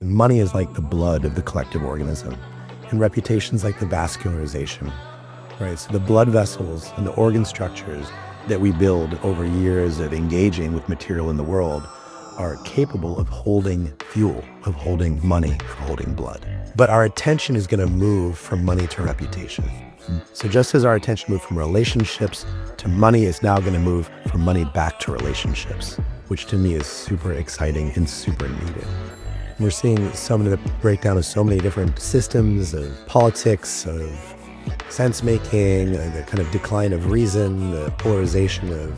Money is like the blood of the collective organism, and reputation's like the vascularization, right? So the blood vessels and the organ structures that we build over years of engaging with material in the world are capable of holding fuel, of holding money, of holding blood. But our attention is going to move from money to reputation. So just as our attention moved from relationships to money, it's now going to move from money back to relationships, which to me is super exciting and super needed. We're seeing some of the breakdown of so many different systems of politics, of sense-making, the kind of decline of reason, the polarization of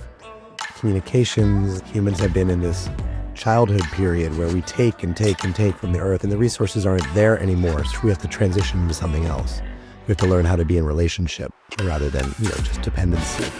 communications. Humans have been in this childhood period where we take and take and take from the earth, and the resources aren't there anymore, so we have to transition into something else. We have to learn how to be in relationship rather than, just dependency.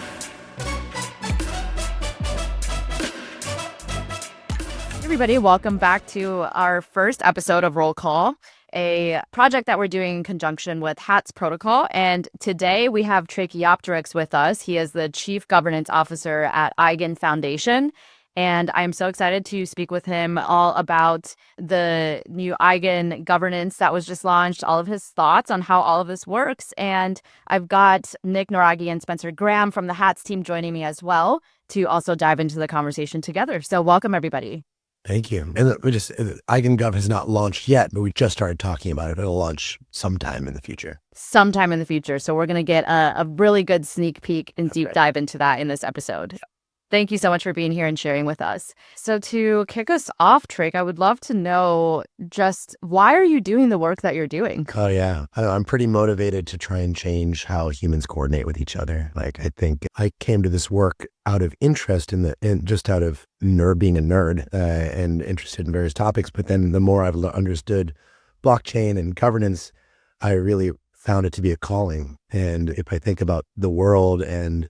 Everybody, welcome back to our first episode of Roll Call, a project that we're doing in conjunction with HATS Protocol. And today we have Tracheopteryx with us. He is the Chief Governance Officer at Eigen Foundation. And I'm so excited to speak with him all about the new Eigen governance that was just launched, all of his thoughts on how all of this works. And I've got Nick Naraghi and Spencer Graham from the HATS team joining me as well to also dive into the conversation together. So welcome, everybody. Thank you. And EigenGov has not launched yet, but we just started talking about it. It'll launch sometime in the future. Sometime in the future. So we're going to get a really good sneak peek and deep dive into that in this episode. Thank you so much for being here and sharing with us. So to kick us off, Trick, I would love to know just why are you doing the work that you're doing? Oh, yeah. I'm pretty motivated to try and change how humans coordinate with each other. I think I came to this work out of interest just out of being a nerd and interested in various topics. But then the more I've understood blockchain and governance, I really found it to be a calling. And if I think about the world and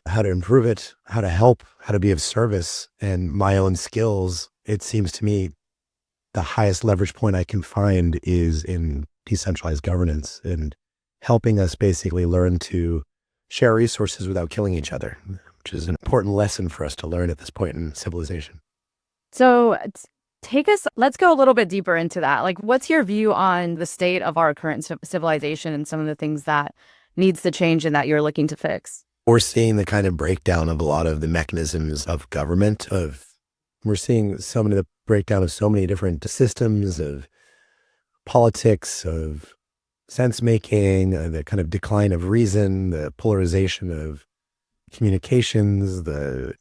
how to improve it, how to help, how to be of service, and my own skills, it seems to me the highest leverage point I can find is in decentralized governance and helping us basically learn to share resources without killing each other, which is an important lesson for us to learn at this point in civilization. So let's go a little bit deeper into that. What's your view on the state of our current civilization and some of the things that needs to change and that you're looking to fix? We're seeing the kind of breakdown of a lot of the mechanisms of government. We're seeing some of the breakdown of so many different systems of politics, of sense-making, the kind of decline of reason, the polarization of communications,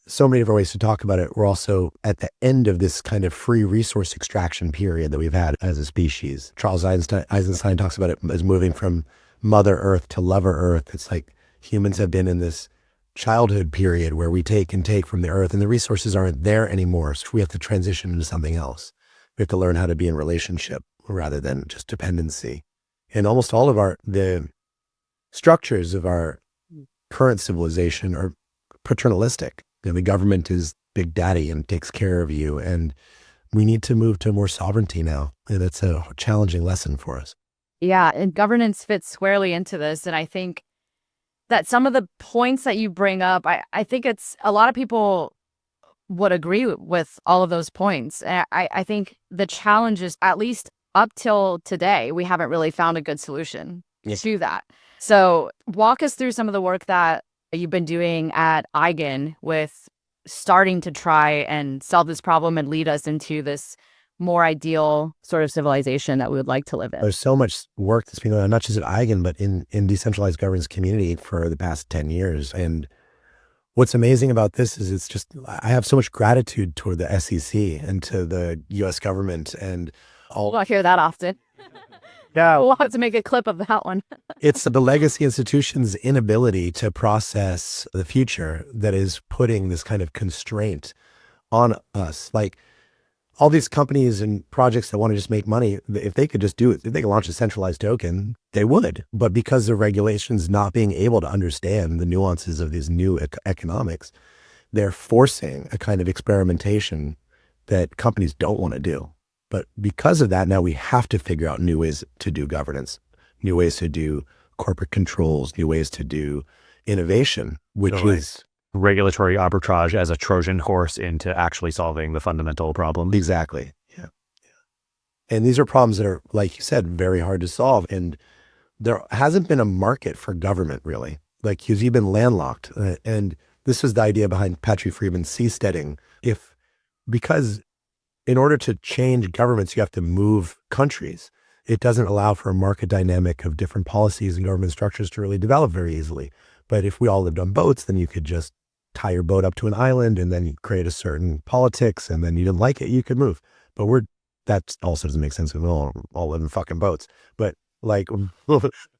so many different ways to talk about it. We're also at the end of this kind of free resource extraction period that we've had as a species. Charles Eisenstein talks about it as moving from Mother Earth to Lover Earth. It's like humans have been in this childhood period where we take and take from the earth, and the resources aren't there anymore. So we have to transition into something else. We have to learn how to be in relationship rather than just dependency. And almost all of the structures of our current civilization are paternalistic. The government is big daddy and takes care of you. And we need to move to more sovereignty now. And it's a challenging lesson for us. Yeah, and governance fits squarely into this. And I think that some of the points that you bring up, I think it's a lot of people would agree with all of those points. I think the challenge is, at least up till today, we haven't really found a good solution to that. So walk us through some of the work that you've been doing at Eigen with starting to try and solve this problem and lead us into this more ideal sort of civilization that we would like to live in. There's so much work that's been going on, not just at Eigen, but in decentralized governance community for the past 10 years. And what's amazing about this is I have so much gratitude toward the SEC and to the US government and all. Well, I hear that often. Yeah. We'll have to make a clip of that one. It's the legacy institution's inability to process the future that is putting this kind of constraint on us. All these companies and projects that want to just make money, if they could just do it, if they could launch a centralized token, they would. But because of regulations not being able to understand the nuances of these new economics, they're forcing a kind of experimentation that companies don't want to do. But because of that, now we have to figure out new ways to do governance, new ways to do corporate controls, new ways to do innovation, which is regulatory arbitrage as a Trojan horse into actually solving the fundamental problem. Exactly. Yeah. And these are problems that are, like you said, very hard to solve. And there hasn't been a market for government, really. Like, because you've been landlocked. And this was the idea behind Patrick Friedman's seasteading. Because in order to change governments, you have to move countries. It doesn't allow for a market dynamic of different policies and government structures to really develop very easily. But if we all lived on boats, then you could just tie your boat up to an island and then you create a certain politics, and then you didn't like it, you could move. But that also doesn't make sense. We all live in fucking boats. But like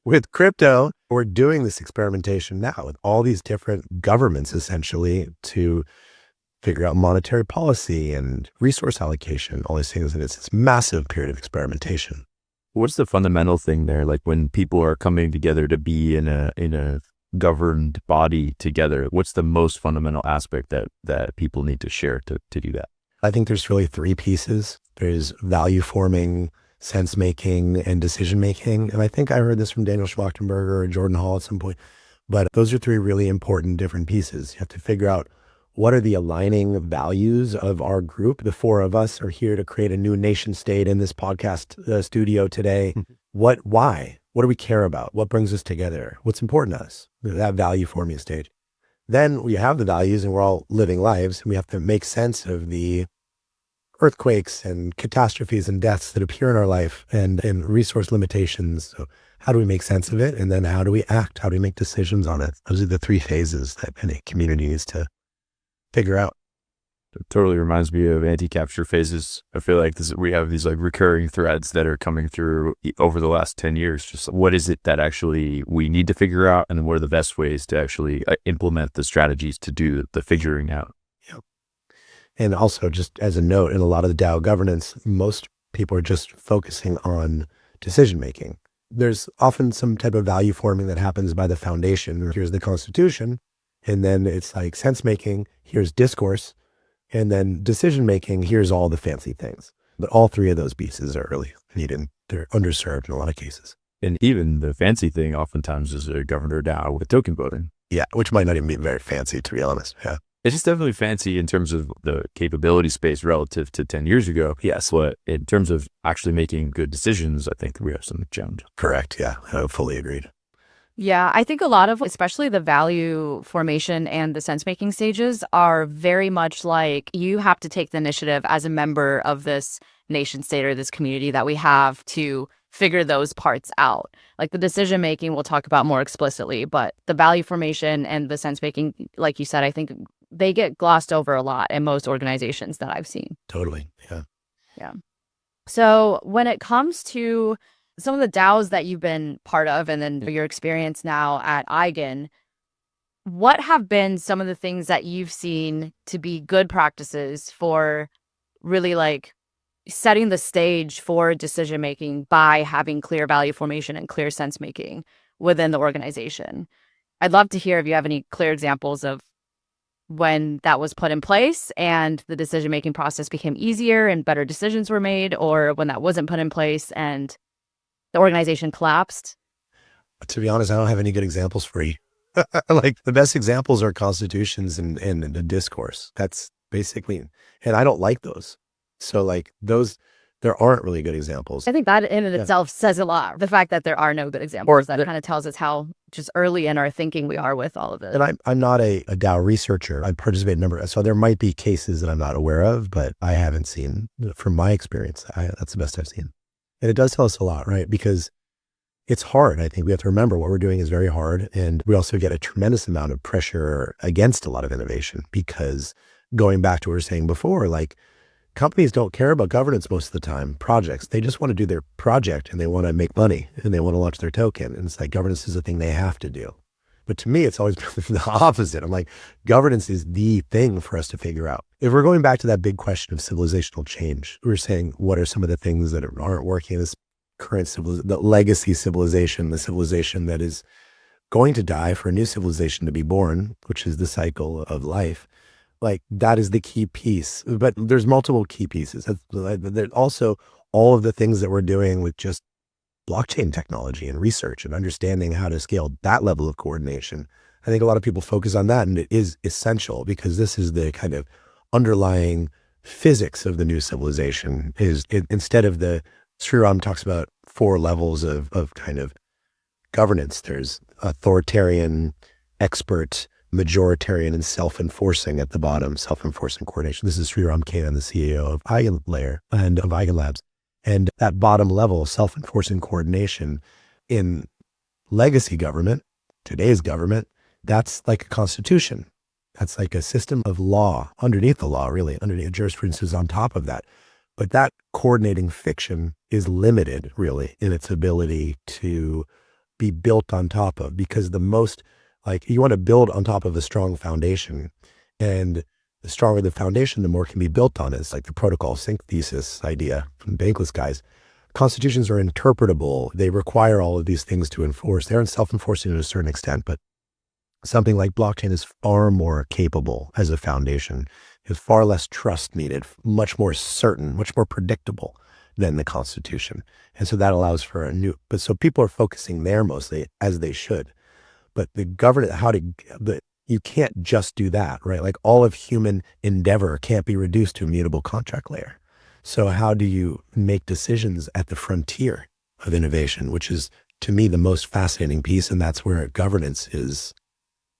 with crypto, we're doing this experimentation now with all these different governments essentially to figure out monetary policy and resource allocation, all these things. And it's this massive period of experimentation. What's the fundamental thing there? Like when people are coming together to be in a governed body together, what's the most fundamental aspect that people need to share to do that? I think there's really three pieces. There's value forming, sense making, and decision making. And I think I heard this from Daniel Schmachtenberger or Jordan Hall at some point, but those are three really important different pieces. You have to figure out what are the aligning values of our group. The four of us are here to create a new nation state in this podcast studio today. Why? What do we care about? What brings us together? What's important to us? That value forming stage. Then we have the values and we're all living lives, and we have to make sense of the earthquakes and catastrophes and deaths that appear in our life and resource limitations. So how do we make sense of it? And then how do we act? How do we make decisions on it? Those are the three phases that any community needs to figure out. It totally reminds me of anti-capture phases. I feel like we have these like recurring threads that are coming through over the last 10 years. Just what is it that actually we need to figure out? And then what are the best ways to actually implement the strategies to do the figuring out? Yep. And also just as a note, in a lot of the DAO governance, most people are just focusing on decision-making. There's often some type of value forming that happens by the foundation. Here's the constitution. And then it's like sense-making, here's discourse. And then decision-making, here's all the fancy things. But all three of those pieces are really needed. They're underserved in a lot of cases. And even the fancy thing oftentimes is a governor DAO with token voting. Yeah, which might not even be very fancy, to be honest. Yeah. It's just definitely fancy in terms of the capability space relative to 10 years ago. Yes. But in terms of actually making good decisions, I think we have some challenge. Correct. Yeah, I fully agreed. Yeah, I think a lot of, especially the value formation and the sense-making stages are very much like you have to take the initiative as a member of this nation state or this community that we have to figure those parts out. Like the decision-making we'll talk about more explicitly, but the value formation and the sense-making, like you said, I think they get glossed over a lot in most organizations that I've seen. Totally. Yeah. Yeah. So when it comes to some of the DAOs that you've been part of and then your experience now at Eigen, what have been some of the things that you've seen to be good practices for really like setting the stage for decision making by having clear value formation and clear sense making within the organization? I'd love to hear if you have any clear examples of when that was put in place and the decision making process became easier and better decisions were made, or when that wasn't put in place and the organization collapsed. To be honest, I don't have any good examples for you. Like the best examples are constitutions and the discourse. That's basically, and I don't like those. So like those, there aren't really good examples. I think that in itself says a lot. The fact that there are no good examples, that kind of tells us how just early in our thinking we are with all of it. And I'm not a DAO researcher. I participate in a number, so there might be cases that I'm not aware of, but I haven't seen, from my experience, that's the best I've seen. And it does tell us a lot, right? Because it's hard. I think we have to remember what we're doing is very hard. And we also get a tremendous amount of pressure against a lot of innovation, because going back to what we were saying before, like companies don't care about governance most of the time, projects. They just want to do their project and they want to make money and they want to launch their token. And it's like governance is a thing they have to do. But to me, it's always been the opposite. I'm like, governance is the thing for us to figure out. If we're going back to that big question of civilizational change, we're saying, what are some of the things that aren't working in this current the legacy civilization, the civilization that is going to die for a new civilization to be born, which is the cycle of life. Like that is the key piece, but there's multiple key pieces. There's also all of the things that we're doing with just blockchain technology and research and understanding how to scale that level of coordination. I think a lot of people focus on that, and it is essential because this is the kind of underlying physics of the new civilization. Instead of the Sriram talks about 4 levels of kind of governance. There's authoritarian, expert, majoritarian, and self-enforcing at the bottom, self-enforcing coordination. This is Sriram Kainan, the CEO of Eigen Layer and of Eigen Labs. And that bottom level, self-enforcing coordination in legacy government, today's government, that's like a constitution. That's like a system of law underneath the law, really, underneath jurisprudence is on top of that. But that coordinating fiction is limited, really, in its ability to be built on top of, because the most, like, you want to build on top of a strong foundation, and the stronger the foundation, the more can be built on. It's like the protocol synthesis idea from the Bankless guys. Constitutions are interpretable. They require all of these things to enforce. They're self-enforcing to a certain extent, but something like blockchain is far more capable as a foundation. There's far less trust needed, much more certain, much more predictable than the Constitution. And so that allows for a new, but so people are focusing there mostly, as they should. But the governance, you can't just do that, right? Like all of human endeavor can't be reduced to a mutable contract layer. So how do you make decisions at the frontier of innovation, which is, to me, the most fascinating piece, and that's where governance is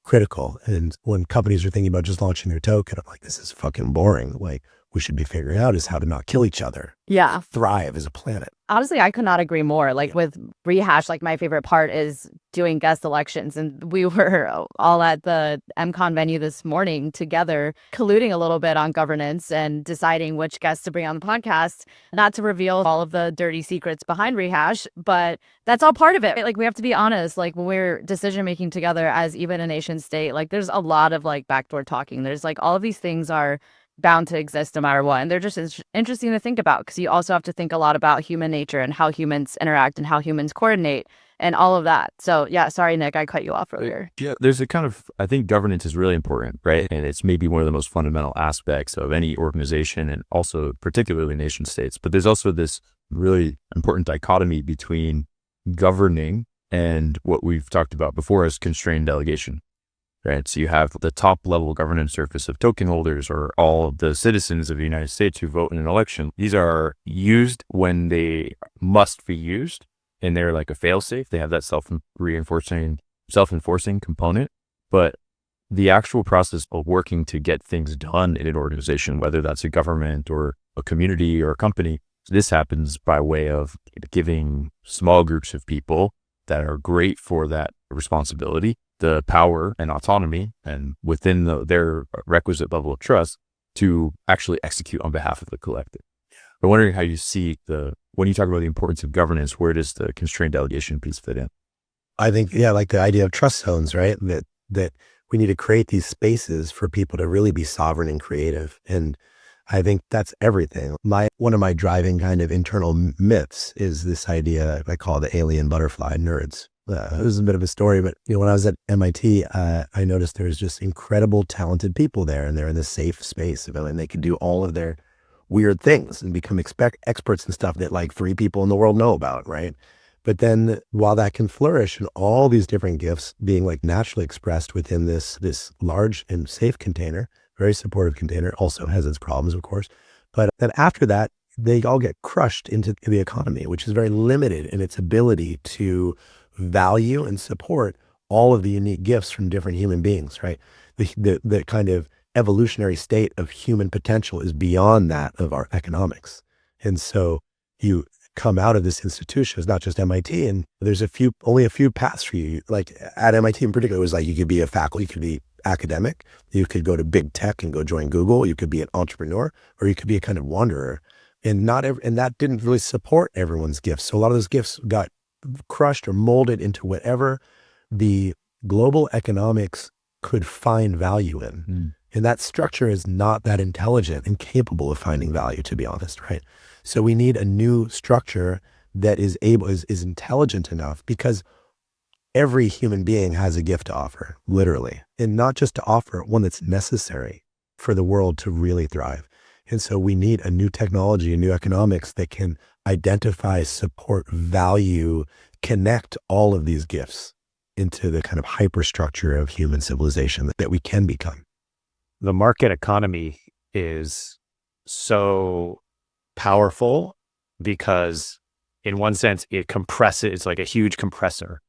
critical. And when companies are thinking about just launching their token, I'm like, this is fucking boring. Like, we should be figuring out is how to not kill each other. Yeah. Thrive as a planet. Honestly, I could not agree more. Like with Rehash, like my favorite part is doing guest elections. And we were all at the MCon venue this morning together, colluding a little bit on governance and deciding which guests to bring on the podcast. Not to reveal all of the dirty secrets behind Rehash, but that's all part of it. Like we have to be honest, like when we're decision making together as even a nation state, like there's a lot of like backdoor talking. There's like all of these things are bound to exist no matter what. And they're just interesting to think about because you also have to think a lot about human nature and how humans interact and how humans coordinate and all of that. So yeah, sorry, Nick, I cut you off earlier. Yeah, there's a kind of, I think governance is really important, right? And it's maybe one of the most fundamental aspects of any organization and also particularly nation states. But there's also this really important dichotomy between governing and what we've talked about before as constrained delegation. Right. So you have the top level governance surface of token holders or all of the citizens of the United States who vote in an election. These are used when they must be used and they're like a fail safe. They have that self-enforcing component. But the actual process of working to get things done in an organization, whether that's a government or a community or a company, this happens by way of giving small groups of people that are great for that responsibility the power and autonomy and within their requisite level of trust to actually execute on behalf of the collective. I'm wondering how you see when you talk about the importance of governance, where does the constrained delegation piece fit in? I think, yeah, like the idea of trust zones, right? That we need to create these spaces for people to really be sovereign and creative. And I think that's everything. One of my driving kind of internal myths is this idea I call the alien butterfly nerds. This is a bit of a story, but when I was at MIT, I noticed there's just incredible talented people there, and they're in this safe space, and they can do all of their weird things and become experts in stuff that like 3 people in the world know about, right? But then while that can flourish and all these different gifts being like naturally expressed within this large and safe container, very supportive container, also has its problems, of course. But then after that, they all get crushed into the economy, which is very limited in its ability to value and support all of the unique gifts from different human beings, right? The kind of evolutionary state of human potential is beyond that of our economics. And so you come out of this institution, it's not just MIT, and there's only a few paths for you. Like at MIT in particular, it was like you could be a faculty, you could be academic, you could go to big tech and go join Google, you could be an entrepreneur, or you could be a kind of wanderer. And that didn't really support everyone's gifts. So a lot of those gifts got crushed or molded into whatever the global economics could find value in. And that structure is not that intelligent and capable of finding value, to be honest, right? So we need a new structure that is intelligent enough, because every human being has a gift to offer, literally, and not just to offer one that's necessary for the world to really thrive. And so we need a new technology, a new economics that can identify, support, value, connect all of these gifts into the kind of hyperstructure of human civilization that we can become. The market economy is so powerful because in one sense, it compresses, it's like a huge compressor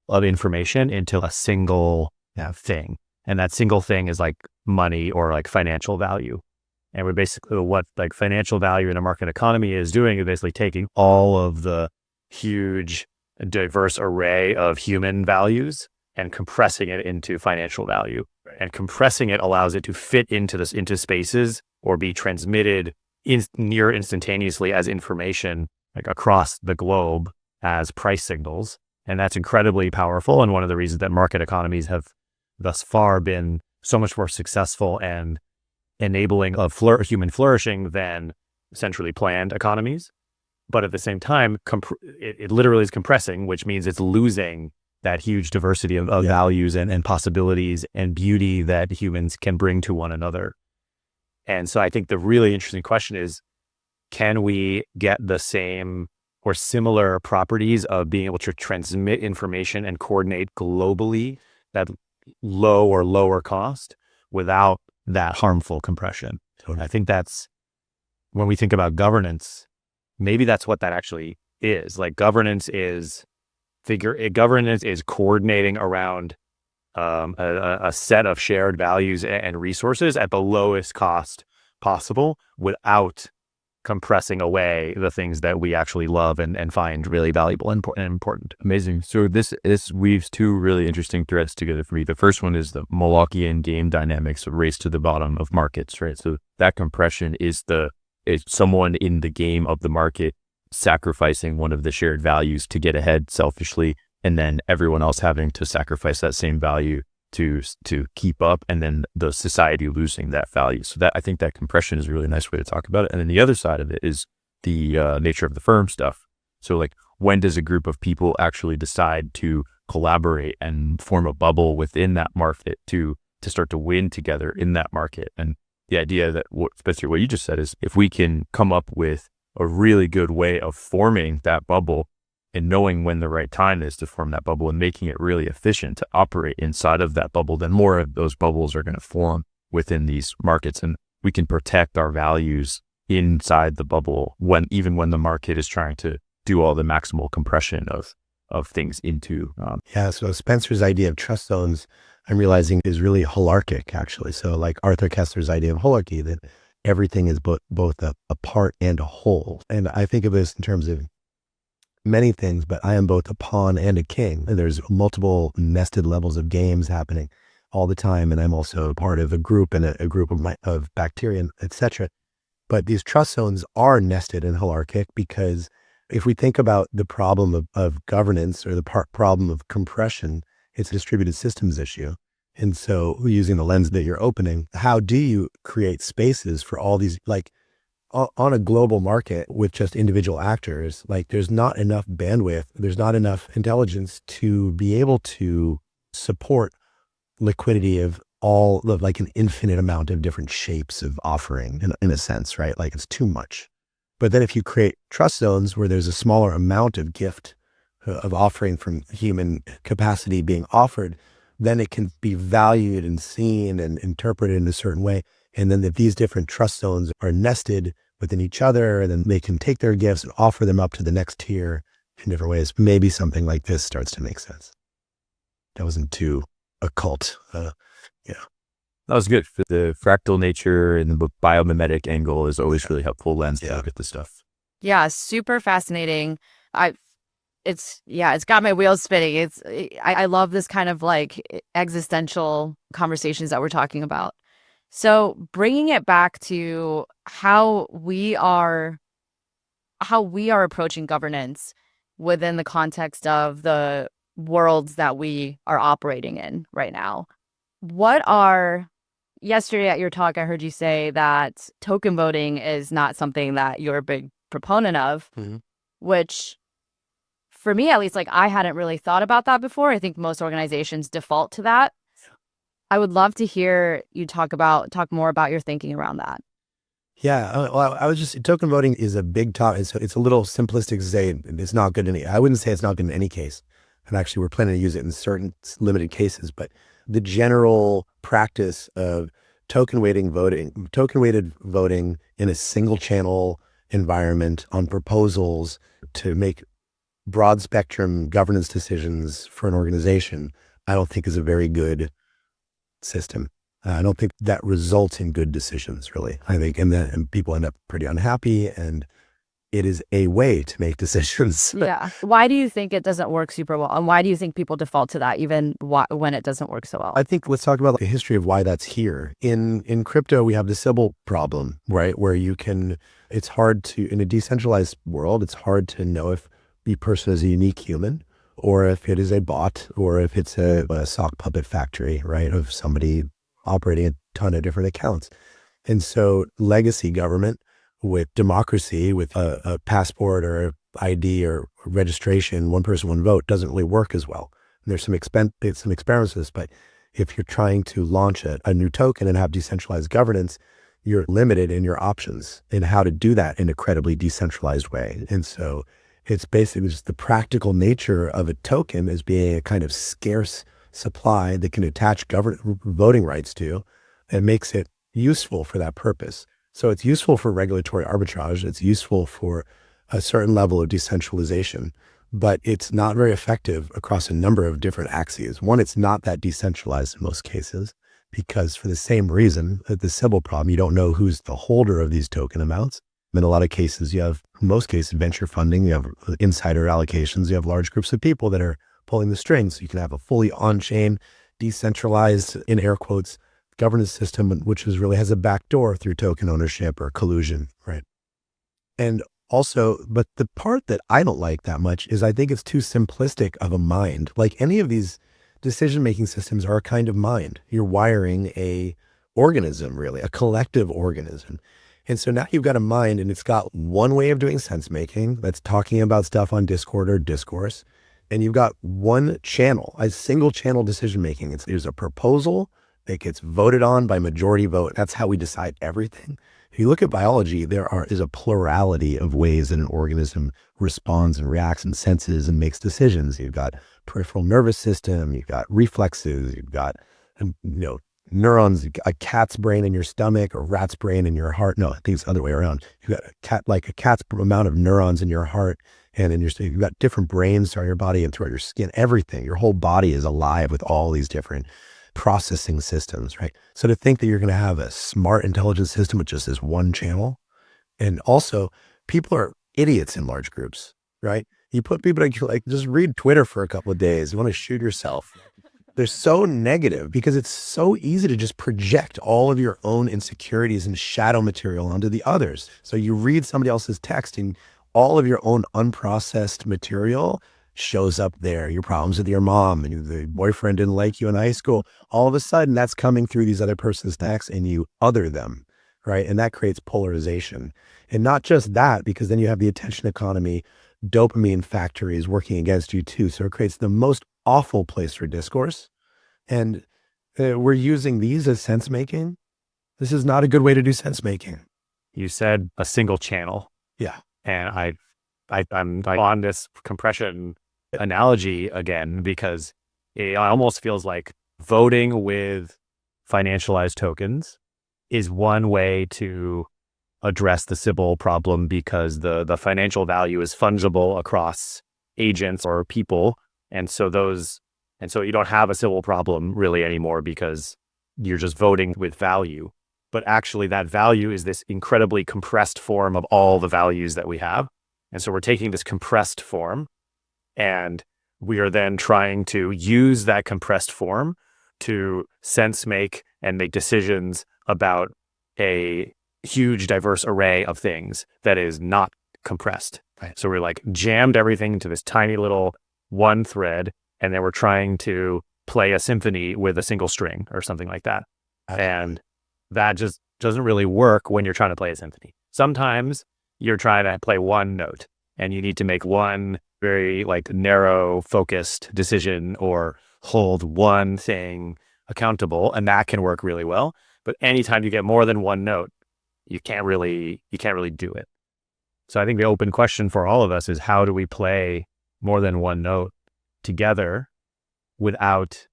of information into a single thing. And that single thing is like money or like financial value. And we're basically what like financial value in a market economy is doing is basically taking all of the huge, diverse array of human values and compressing it into financial value. Right. And compressing it allows it to fit into spaces or be transmitted near instantaneously as information like across the globe as price signals. And that's incredibly powerful. And one of the reasons that market economies have thus far been so much more successful and enabling of human flourishing than centrally planned economies. But at the same time, it literally is compressing, which means it's losing that huge diversity of values and possibilities and beauty that humans can bring to one another. And so I think the really interesting question is, can we get the same or similar properties of being able to transmit information and coordinate globally at low or lower cost without that harmful compression? Totally. I think that's when we think about governance, maybe that's what that actually is. Like governance is coordinating around a set of shared values and resources at the lowest cost possible without compressing away the things that we actually love and find really valuable and important. Amazing. So this weaves two really interesting threads together for me. The first one is the Molochian game dynamics of race to the bottom of markets, right? So that compression is someone in the game of the market sacrificing one of the shared values to get ahead selfishly, and then everyone else having to sacrifice that same value to keep up, and then the society losing that value. So that I think that compression is a really nice way to talk about it. And then the other side of it is the nature of the firm stuff. So like, when does a group of people actually decide to collaborate and form a bubble within that market to start to win together in that market? And the idea that, especially what you just said, is if we can come up with a really good way of forming that bubble and knowing when the right time is to form that bubble and making it really efficient to operate inside of that bubble, then more of those bubbles are going to form within these markets. And we can protect our values inside the bubble even when the market is trying to do all the maximal compression of things into. So Spencer's idea of trust zones, I'm realizing, is really holarchic, actually. So like Arthur Kessler's idea of holarchy, that everything is both a part and a whole. And I think of this in terms of many things, but I am both a pawn and a king. And there's multiple nested levels of games happening all the time. And I'm also part of a group and a group of bacteria, etc. But these trust zones are nested and holarchic, because if we think about the problem of governance or the problem of compression, it's a distributed systems issue. And so using the lens that you're opening, how do you create spaces for all these, like on a global market with just individual actors, like there's not enough bandwidth, there's not enough intelligence to be able to support liquidity of all of like an infinite amount of different shapes of offering in a sense, right? Like it's too much. But then if you create trust zones where there's a smaller amount of gift of offering from human capacity being offered, then it can be valued and seen and interpreted in a certain way. And then that these different trust zones are nested within each other, and then they can take their gifts and offer them up to the next tier in different ways. Maybe something like this starts to make sense. That wasn't too occult. That was good. The fractal nature and the biomimetic angle is always really helpful lens to look at this stuff. Yeah, super fascinating. It's got my wheels spinning. I love this kind of like existential conversations that we're talking about. So bringing it back to how we are approaching governance within the context of the worlds that we are operating in right now. Yesterday at your talk, I heard you say that token voting is not something that you're a big proponent of, which for me, at least, like I hadn't really thought about that before. I think most organizations default to that. I would love to hear you talk more about your thinking around that. Yeah, well, token voting is a big topic. It's a little simplistic to say it's not good I wouldn't say it's not good in any case. And actually, we're planning to use it in certain limited cases. But the general practice of token-weighted voting in a single channel environment on proposals to make broad spectrum governance decisions for an organization, I don't think is a very good system. I don't think that results in good decisions, really. I think, and people end up pretty unhappy, and it is a way to make decisions. Yeah. Why do you think it doesn't work super well? And why do you think people default to that even when it doesn't work so well? I think let's talk about the history of why that's here. In crypto, we have the Sybil problem, right? Where it's hard to, in a decentralized world, it's hard to know if the person is a unique human or if it is a bot or if it's a sock puppet factory, right? Of somebody operating a ton of different accounts. And so legacy government with democracy, with a passport or ID or registration, one person, one vote, doesn't really work as well. And there's some experiments with this, but if you're trying to launch a new token and have decentralized governance, you're limited in your options in how to do that in a credibly decentralized way. And so it's basically just the practical nature of a token as being a kind of scarce supply that can attach voting rights to, and makes it useful for that purpose. So it's useful for regulatory arbitrage. It's useful for a certain level of decentralization, but it's not very effective across a number of different axes. One, it's not that decentralized in most cases, because for the same reason that the Sybil problem, you don't know who's the holder of these token amounts. In a lot of cases, in most cases, venture funding, you have insider allocations, you have large groups of people that are pulling the strings. So you can have a fully on-chain, decentralized, in air quotes, governance system, which really has a backdoor through token ownership or collusion, right? And also, but the part that I don't like that much is I think it's too simplistic of a mind. Like any of these decision-making systems are a kind of mind. You're wiring a organism, really, a collective organism. And so now you've got a mind and it's got one way of doing sense-making that's talking about stuff on Discord or discourse. And you've got one channel, a single channel decision-making. There's a proposal that gets voted on by majority vote. That's how we decide everything. If you look at biology, is a plurality of ways that an organism responds and reacts and senses and makes decisions. You've got peripheral nervous system, you've got reflexes, you've got neurons, a cat's brain in your stomach, or rat's brain in your heart. No, I think it's the other way around. You've got a cat's amount of neurons in your heart and in you've got different brains throughout your body and throughout your skin, everything. Your whole body is alive with all these different processing systems, right? So to think that you're going to have a smart, intelligent system with just this one channel, and also people are idiots in large groups, right? You put people like just read Twitter for a couple of days. You want to shoot yourself. They're so negative because it's so easy to just project all of your own insecurities and shadow material onto the others. So you read somebody else's text and all of your own unprocessed material shows up there. Your problems with your mom and the boyfriend didn't like you in high school. All of a sudden that's coming through these other person's texts and you other them, right? And that creates polarization. And not just that, because then you have the attention economy, dopamine factories working against you too. So it creates the most awful place for discourse. And we're using these as sense making. This is not a good way to do sense making. You said a single channel. Yeah. And I'm on this compression analogy again, because it almost feels like voting with financialized tokens is one way to address the Sybil problem, because the financial value is fungible across agents or people. And so you don't have a Sybil problem really anymore because you're just voting with value. But actually that value is this incredibly compressed form of all the values that we have. And so we're taking this compressed form and we are then trying to use that compressed form to sense make and make decisions about a huge diverse array of things that is not compressed. Right. So we're like jammed everything into this tiny little one thread, and then we're trying to play a symphony with a single string or something like that. And that just doesn't really work when you're trying to play a symphony. Sometimes you're trying to play one note and you need to make one very narrow focused decision or hold one thing accountable, and that can work really well. But anytime you get more than one note, you can't really do it. So I think the open question for all of us is, how do we play more than one note together without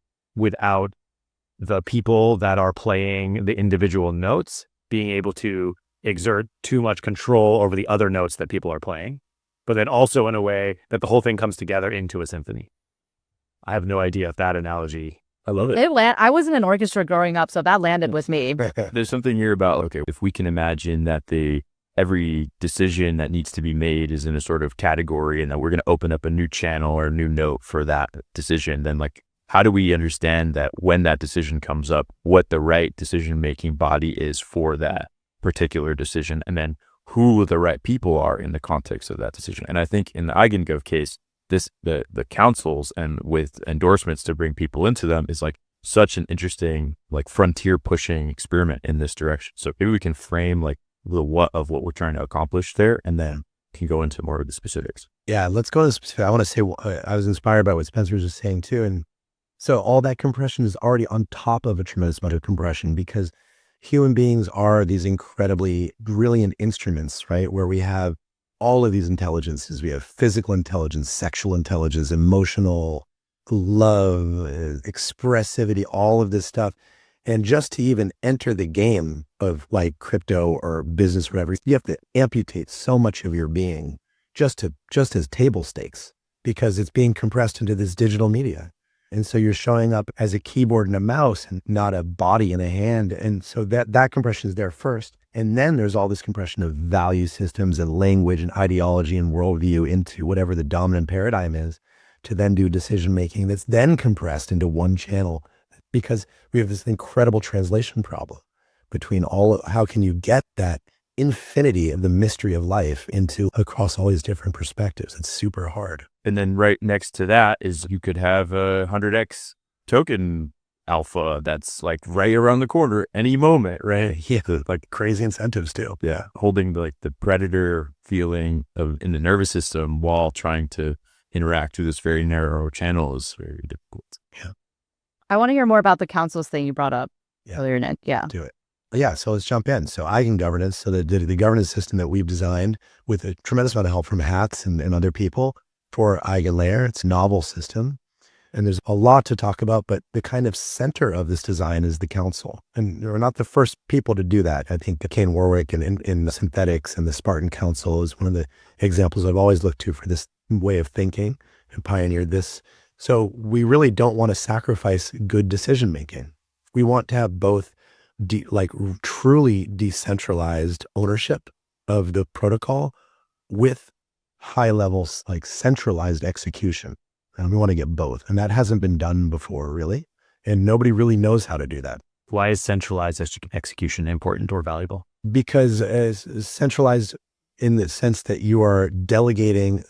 the people that are playing the individual notes being able to exert too much control over the other notes that people are playing? but then also in a way that the whole thing comes together into a symphony. I have no idea if that analogy. I love it. I was in an orchestra growing up, so that landed with me. There's something here about, okay, if we can imagine that every decision that needs to be made is in a sort of category and that we're going to open up a new channel or a new note for that decision, then like, how do we understand that when that decision comes up, what the right decision-making body is for that particular decision, and then who the right people are in the context of that decision? And I think in the EigenGov case, the councils and with endorsements to bring people into them is like such an interesting, like frontier pushing experiment in this direction. So maybe we can frame like the what of what we're trying to accomplish there, and then can go into more of the specifics. Yeah, let's go to the specific. I want to say, I was inspired by what Spencer was just saying too. And so all that compression is already on top of a tremendous amount of compression, because human beings are these incredibly brilliant instruments, right? Where we have all of these intelligences. We have physical intelligence, sexual intelligence, emotional, love, expressivity, all of this stuff. And just to even enter the game of like crypto or business, or whatever, you have to amputate so much of your being just as table stakes, because it's being compressed into this digital media. And so you're showing up as a keyboard and a mouse and not a body and a hand. And so that compression is there first. And then there's all this compression of value systems and language and ideology and worldview into whatever the dominant paradigm is, to then do decision-making that's then compressed into one channel, because we have this incredible translation problem between how can you get that infinity of the mystery of life into across all these different perspectives? It's super hard. And then right next to that is you could have a 100x token alpha that's like right around the corner any moment, right? Yeah, like crazy incentives too. Yeah, holding the predator feeling in the nervous system while trying to interact through this very narrow channel is very difficult. Yeah. I want to hear more about the councils thing you brought up earlier, Nick. Yeah. Do it. Yeah, so let's jump in. So Eigen governance, so the governance system that we've designed with a tremendous amount of help from Hats and other people for EigenLayer. It's a novel system, and there's a lot to talk about, but the kind of center of this design is the council. And we're not the first people to do that. I think Kane Warwick and in Synthetics and the Spartan Council is one of the examples I've always looked to for this way of thinking and pioneered this. So we really don't want to sacrifice good decision-making. We want to have both truly decentralized ownership of the protocol with high levels, like centralized execution. And we want to get both. And that hasn't been done before, really. And nobody really knows how to do that. Why is centralized execution important or valuable? Because as centralized in the sense that you are delegating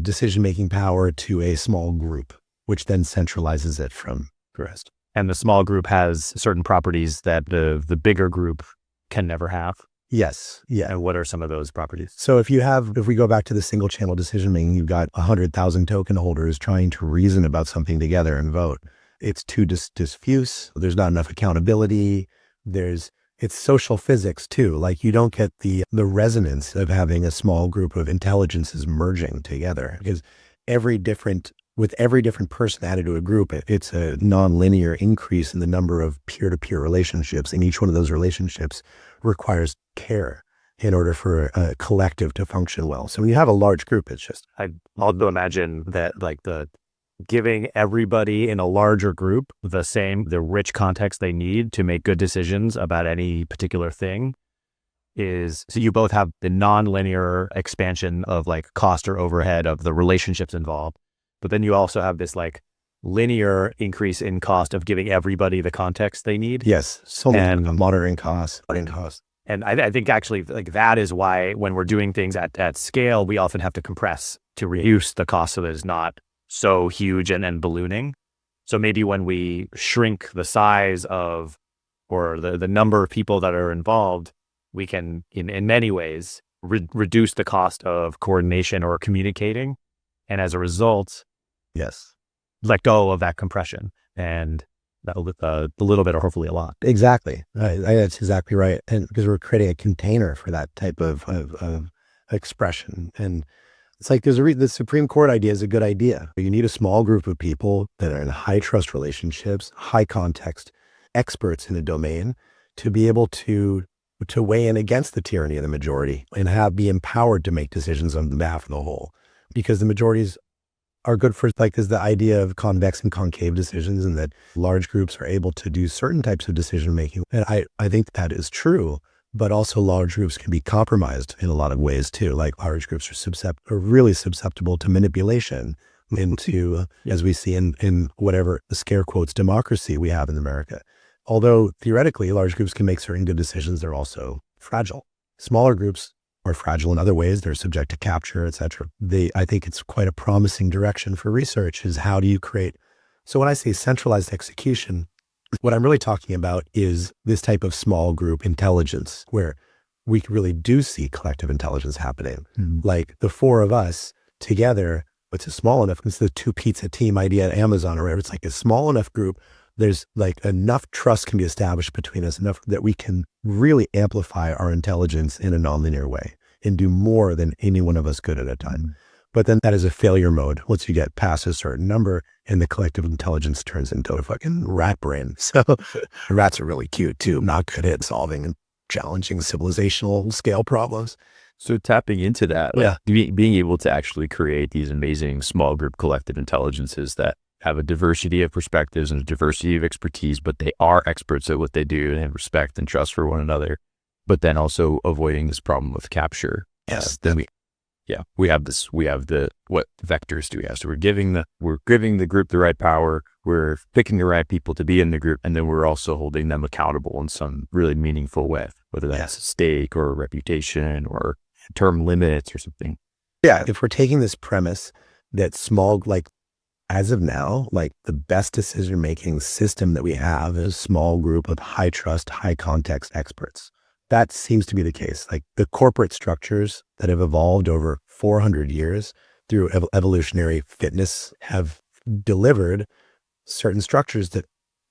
decision-making power to a small group, which then centralizes it from the rest. And the small group has certain properties that the bigger group can never have. Yes. Yeah. And what are some of those properties? So if we go back to the single channel decision making, you've got 100,000 token holders trying to reason about something together and vote. It's too diffuse. There's not enough accountability. It's social physics too. Like you don't get the resonance of having a small group of intelligences merging together, because with every different person added to a group, it's a nonlinear increase in the number of peer-to-peer relationships. And each one of those relationships requires care in order for a collective to function well. So when you have a large group, it's just... I'd also imagine that like giving everybody in a larger group the rich context they need to make good decisions about any particular thing is, so you both have the nonlinear expansion of like cost or overhead of the relationships involved. But then you also have this like linear increase in cost of giving everybody the context they need. Yes. So many monitoring costs. And I think actually like that is why when we're doing things at scale, we often have to compress to reduce the cost so that it's not so huge and ballooning. So maybe when we shrink the size of, or the number of people that are involved, we can in many ways reduce the cost of coordination or communicating. And as a result, yes, let go of that compression, and that a little bit or hopefully a lot. Exactly. That's exactly right. And because we're creating a container for that type of expression. And it's like the Supreme Court idea is a good idea. You need a small group of people that are in high trust relationships, high context, experts in a domain to be able to weigh in against the tyranny of the majority and be empowered to make decisions on behalf of the whole. because the majorities are good for, like, there's the idea of convex and concave decisions, and that large groups are able to do certain types of decision making. And I think that is true, but also large groups can be compromised in a lot of ways too. Like large groups are really susceptible to manipulation into, as we see in whatever the scare quotes democracy we have in America. Although theoretically large groups can make certain good decisions, they're also fragile. Smaller groups are fragile in other ways. They're subject to capture, et cetera. I think it's quite a promising direction for research is how do you create. So when I say centralized execution, what I'm really talking about is this type of small group intelligence where we really do see collective intelligence happening. Like the four of us together, it's a small enough, it's the 2 pizza team idea at Amazon or whatever. It's like a small enough group. There's like enough trust can be established between us, enough that we can really amplify our intelligence in a nonlinear way and do more than any one of us could at a time. But then that is a failure mode once you get past a certain number and the collective intelligence turns into a fucking rat brain. So rats are really cute too, not good at solving challenging civilizational scale problems. So tapping into that, being able to actually create these amazing small group collective intelligences that have a diversity of perspectives and a diversity of expertise, but they are experts at what they do and have respect and trust for one another, but then also avoiding this problem of capture. Yes. We have what vectors do we have? So we're giving the group the right power, we're picking the right people to be in the group, and then we're also holding them accountable in some really meaningful way, whether that's a stake or a reputation or term limits or something. Yeah. If we're taking this premise that small, like as of now, like the best decision-making system that we have is a small group of high trust, high context experts. That seems to be the case. Like the corporate structures that have evolved over 400 years through evolutionary fitness have delivered certain structures that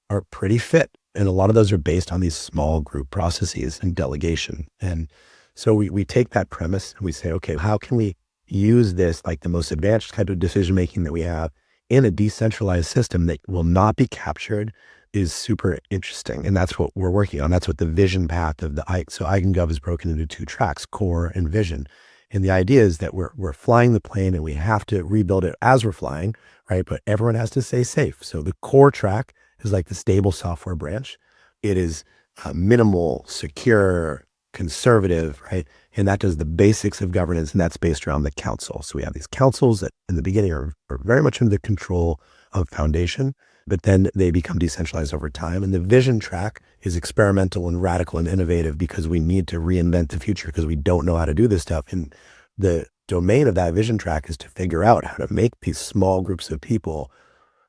are pretty fit. And a lot of those are based on these small group processes and delegation. And so we take that premise and we say, okay, how can we use this, like the most advanced type of decision-making that we have in a decentralized system that will not be captured, is super interesting. And that's what we're working on. That's what the vision path of so EigenGov is broken into 2 tracks, core and vision. And the idea is that we're flying the plane and we have to rebuild it as we're flying, right? But everyone has to stay safe. So the core track is like the stable software branch. It is minimal, secure, conservative, right? And that does the basics of governance, and that's based around the council. So we have these councils that in the beginning are very much under the control of Foundation, but then they become decentralized over time. And the vision track is experimental and radical and innovative because we need to reinvent the future because we don't know how to do this stuff. And the domain of that vision track is to figure out how to make these small groups of people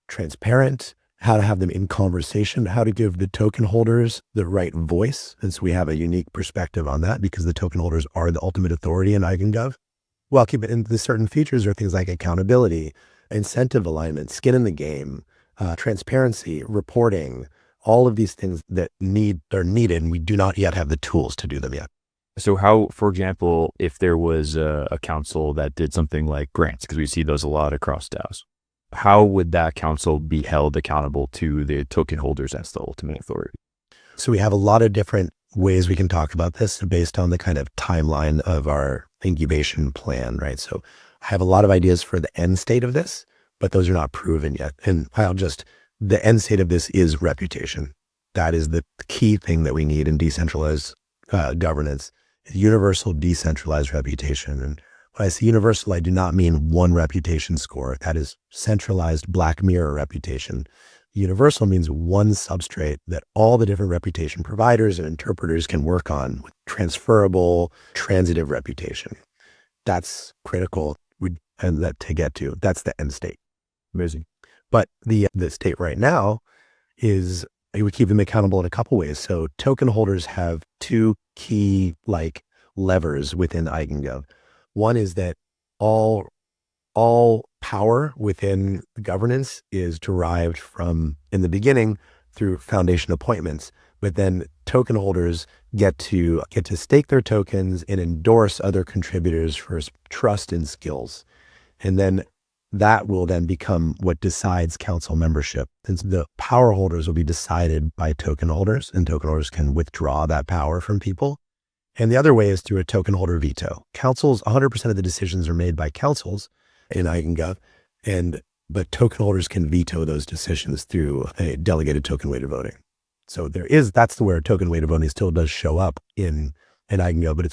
transparent, how to have them in conversation, how to give the token holders the right voice. And so we have a unique perspective on that because the token holders are the ultimate authority in EigenGov. Well, keep it in the certain features are things like accountability, incentive alignment, skin in the game, transparency, reporting, all of these things that are needed, and we do not yet have the tools to do them yet. So how, for example, if there was a council that did something like grants, because we see those a lot across DAOs, how would that council be held accountable to the token holders as the ultimate authority? So we have a lot of different ways we can talk about this based on the kind of timeline of our incubation plan, right? So I have a lot of ideas for the end state of this, but those are not proven yet. And the end state of this is reputation. That is the key thing that we need in decentralized governance, universal decentralized reputation. And when I say universal, I do not mean one reputation score. That is centralized Black Mirror reputation. Universal means one substrate that all the different reputation providers and interpreters can work on with transferable, transitive reputation. That's critical to get to. That's the end state. Amazing. But the state right now is we keep them accountable in a couple ways. So token holders have 2 key levers within EigenGov. One is that all power within the governance is derived from, in the beginning, through Foundation appointments, but then token holders get to stake their tokens and endorse other contributors for trust and skills. And then that will then become what decides council membership. Since the power holders will be decided by token holders, and token holders can withdraw that power from people. And the other way is through a token holder veto. Councils, 100% of the decisions are made by councils, in EigenGov, but token holders can veto those decisions through a delegated token weighted voting. So that's where token weighted voting still does show up in EigenGov, but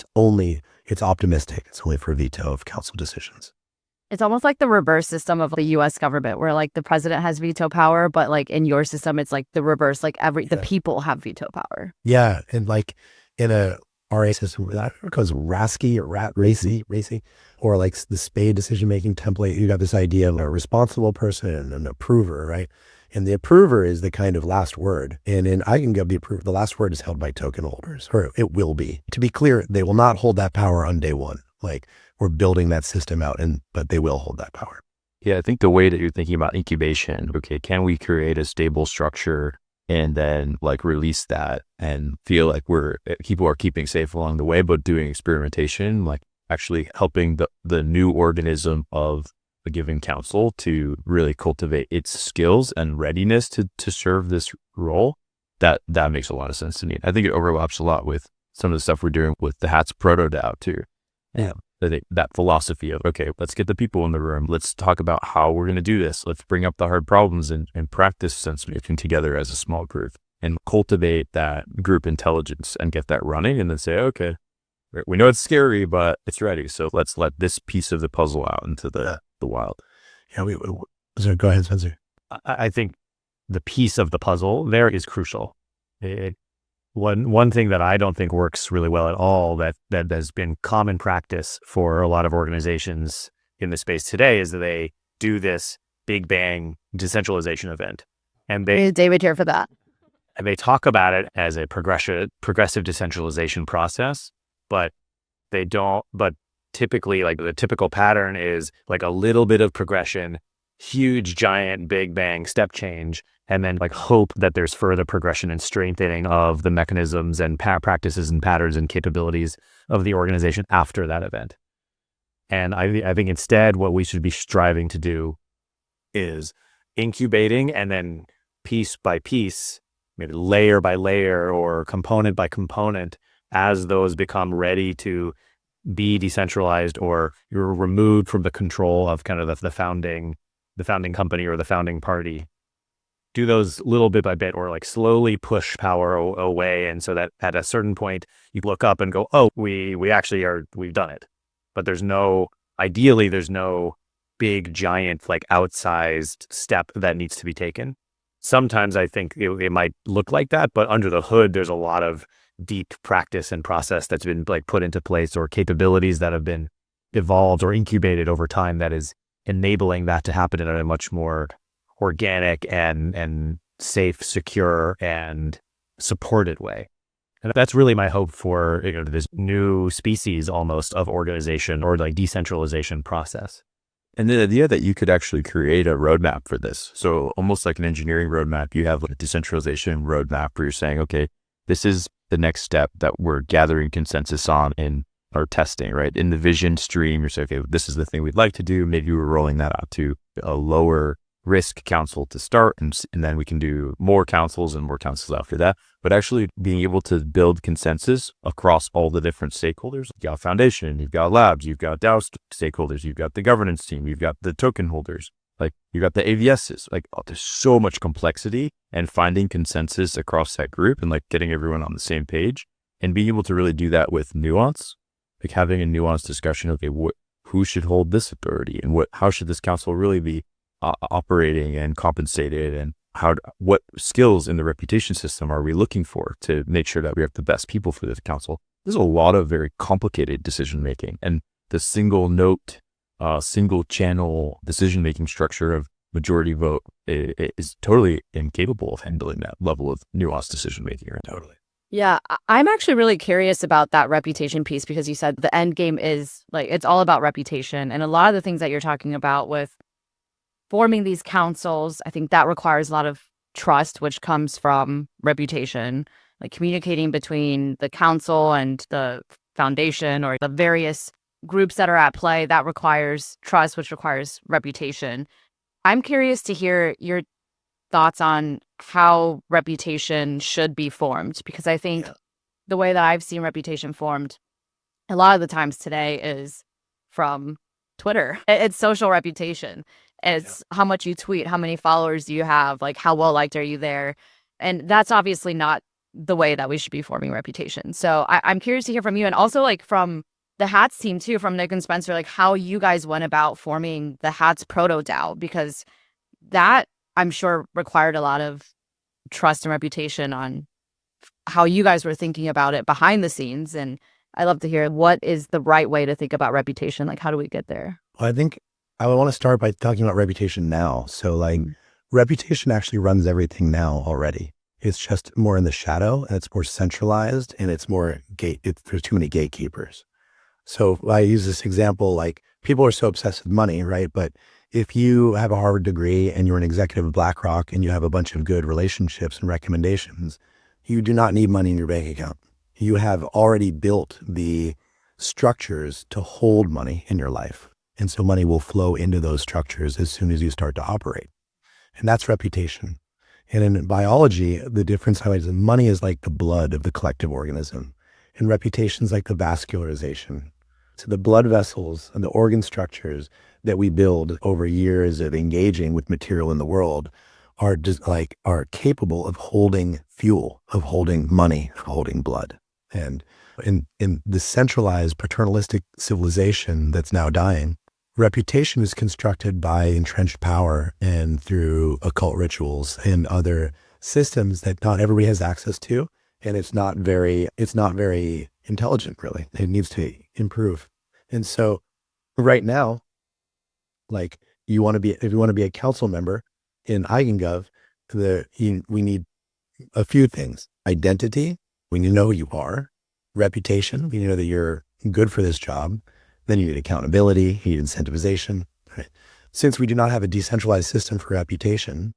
it's optimistic. It's only for veto of council decisions. It's almost like the reverse system of the US government, where like the president has veto power, but like in your system, it's like the reverse, like the people have veto power. Yeah. And like in a RA system, that goes RASCI or RACI, or like the SPADE decision-making template, you got this idea of a responsible person and an approver, right? And the approver is the kind of last word. And in EigenGov, the last word is held by token holders, or it will be. To be clear, they will not hold that power on day one. Like, we're building that system out, but they will hold that power. Yeah, I think the way that you're thinking about incubation, okay, can we create a stable structure and then like release that and feel like people are keeping safe along the way, but doing experimentation, like actually helping the new organism of a given council to really cultivate its skills and readiness to serve this role. That makes a lot of sense to me. I think it overlaps a lot with some of the stuff we're doing with the HATS proto DAO too. Yeah. That philosophy of, okay, let's get the people in the room. Let's talk about how we're going to do this. Let's bring up the hard problems and practice sense making together as a small group and cultivate that group intelligence and get that running and then say, okay, we know it's scary, but it's ready. So let's let this piece of the puzzle out into the wild. Yeah. So go ahead, Spencer. I think the piece of the puzzle there is crucial. One thing that I don't think works really well at all that has been common practice for a lot of organizations in the space today is that they do this big bang decentralization event. And David here for that. And they talk about it as a progressive decentralization process, but they don't, but typically like the typical pattern is like a little bit of progression, huge, giant, big bang step change, and then like hope that there's further progression and strengthening of the mechanisms and practices and patterns and capabilities of the organization after that event. And I think instead what we should be striving to do is incubating and then piece by piece, maybe layer by layer or component by component, as those become ready to be decentralized or you're removed from the control of kind of the founding company or the founding party. Do those little bit by bit or like slowly push power away. And so that at a certain point you look up and go, oh, we actually we've done it. But ideally there's no big giant like outsized step that needs to be taken. Sometimes I think it might look like that, but under the hood, there's a lot of deep practice and process that's been like put into place or capabilities that have been evolved or incubated over time that is enabling that to happen in a much more organic and safe, secure, and supported way. And that's really my hope for this new species almost of organization or like decentralization process. And the idea that you could actually create a roadmap for this. So almost like an engineering roadmap, you have a decentralization roadmap where you're saying, okay, this is the next step that we're gathering consensus on in our testing, right? In the vision stream, you're saying, okay, this is the thing we'd like to do. Maybe we're rolling that out to a lower risk council to start, and then we can do more councils and more councils after that. But actually being able to build consensus across all the different stakeholders. You've got foundation, you've got labs, you've got DAO stakeholders, you've got the governance team, you've got the token holders, like you've got the AVSs. Like there's so much complexity, and finding consensus across that group and like getting everyone on the same page and being able to really do that with nuance, like having a nuanced discussion of, okay, who should hold this authority and how should this council really be operating and compensated, and what skills in the reputation system are we looking for to make sure that we have the best people for this council. There's a lot of very complicated decision making, and the single note, single channel decision making structure of majority vote is totally incapable of handling that level of nuanced decision making. Right? Totally. Yeah, I'm actually really curious about that reputation piece, because you said the end game is like, it's all about reputation. And a lot of the things that you're talking about with forming these councils, I think that requires a lot of trust, which comes from reputation, like communicating between the council and the foundation or the various groups that are at play. That requires trust, which requires reputation. I'm curious to hear your thoughts on how reputation should be formed, because I think the way that I've seen reputation formed a lot of the times today is from Twitter. It's social reputation. It's how much you tweet, how many followers do you have, like how well liked are you there? And that's obviously not the way that we should be forming reputation. So I'm curious to hear from you, and also like from the Hats team too, from Nick and Spencer, like how you guys went about forming the Hats proto DAO, because that I'm sure required a lot of trust and reputation on how you guys were thinking about it behind the scenes. And I love to hear what is the right way to think about reputation. Like, how do we get there? Well, I think I want to start by talking about reputation now. So like reputation actually runs everything now already. It's just more in the shadow, and it's more centralized, and it's more there's too many gatekeepers. So I use this example, like people are so obsessed with money, right? But if you have a Harvard degree and you're an executive of BlackRock and you have a bunch of good relationships and recommendations, you do not need money in your bank account. You have already built the structures to hold money in your life. And so money will flow into those structures as soon as you start to operate. And that's reputation. And in biology, the difference highlights that money is like the blood of the collective organism, and reputation is like the vascularization. So the blood vessels and the organ structures that we build over years of engaging with material in the world are capable of holding fuel, of holding money, of holding blood. And in the centralized paternalistic civilization that's now dying, reputation is constructed by entrenched power and through occult rituals and other systems that not everybody has access to. And it's not very intelligent, really. It needs to improve. And so right now, like if you want to be a council member in EigenGov, we need a few things. Identity, we need to know who you are. Reputation, we need to know that you're good for this job. Then you need accountability, you need incentivization. Right? Since we do not have a decentralized system for reputation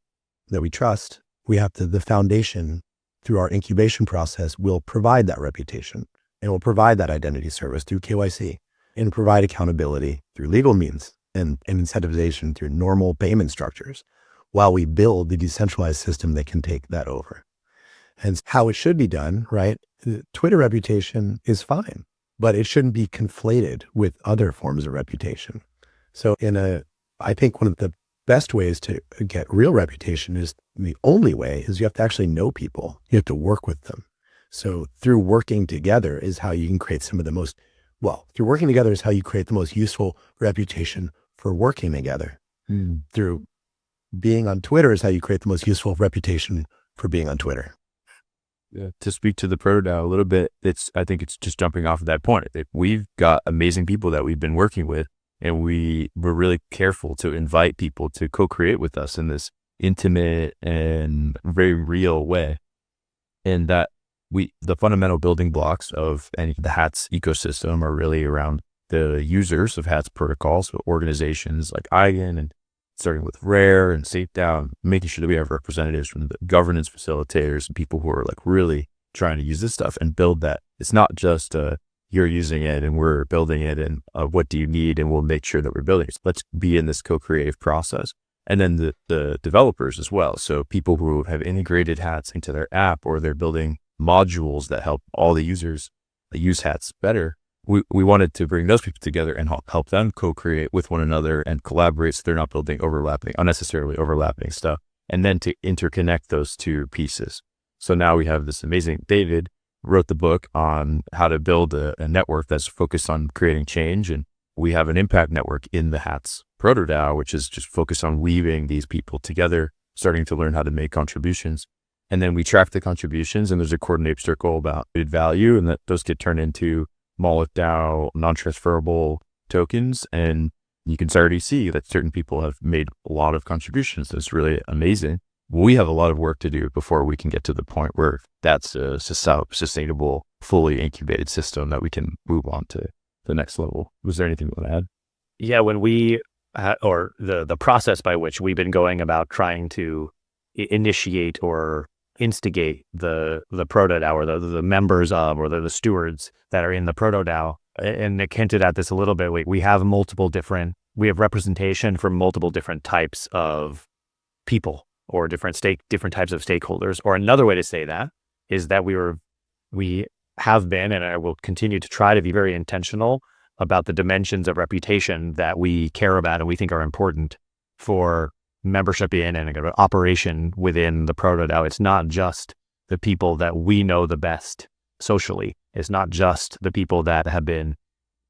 that we trust, the foundation through our incubation process will provide that reputation, and will provide that identity service through KYC, and provide accountability through legal means and incentivization through normal payment structures, while we build the decentralized system that can take that over. And how it should be done, right? Twitter reputation is fine, but it shouldn't be conflated with other forms of reputation. So I think one of the best ways to get real reputation is the only way is you have to actually know people. You have to work with them. So through working together is how you can create through working together is how you create the most useful reputation for working together. Through being on Twitter is how you create the most useful reputation for being on Twitter. Yeah. To speak to the proto DAO a little bit, I think it's just jumping off of that point. We've got amazing people that we've been working with, and we're really careful to invite people to co-create with us in this intimate and very real way. And that the fundamental building blocks of the HATS ecosystem are really around the users of HATS protocols, so organizations like Eigen, and starting with Rare and SafeDAO, making sure that we have representatives from the governance facilitators and people who are like really trying to use this stuff and build that. It's not just you're using it and we're building it, and what do you need, and we'll make sure that we're building it. So let's be in this co-creative process. And then the developers as well. So people who have integrated HATS into their app, or they're building modules that help all the users use HATS better. We wanted to bring those people together and help them co-create with one another and collaborate, so they're not building unnecessarily overlapping stuff, and then to interconnect those two pieces. So now we have this amazing, David wrote the book on how to build a network that's focused on creating change. And we have an impact network in the HATS proto DAO, which is just focused on weaving these people together, starting to learn how to make contributions. And then we track the contributions, and there's a coordinate circle about value, and that those get turned into Monolith DAO non-transferable tokens. And you can already see that certain people have made a lot of contributions. That's really amazing. We have a lot of work to do before we can get to the point where that's a sustainable, fully incubated system that we can move on to the next level. Was there anything you want to add? Yeah, when we, or the process by which we've been going about trying to initiate or instigate the proto DAO, or the members of, or the stewards that are in the proto DAO. And Nick hinted at this a little bit. We have representation from multiple different types of people, or different types of stakeholders. Or another way to say that is that we have been, and I will continue to try to be very intentional about the dimensions of reputation that we care about and we think are important for membership in and operation within the proto-DAO. It's not just the people that we know the best socially. It's not just the people that have been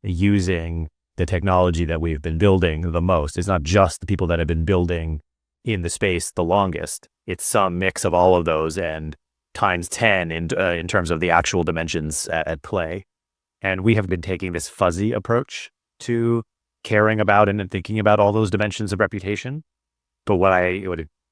using the technology that we've been building the most. It's not just the people that have been building in the space the longest. It's some mix of all of those and times 10 in terms of the actual dimensions at play. And we have been taking this fuzzy approach to caring about and thinking about all those dimensions of reputation. But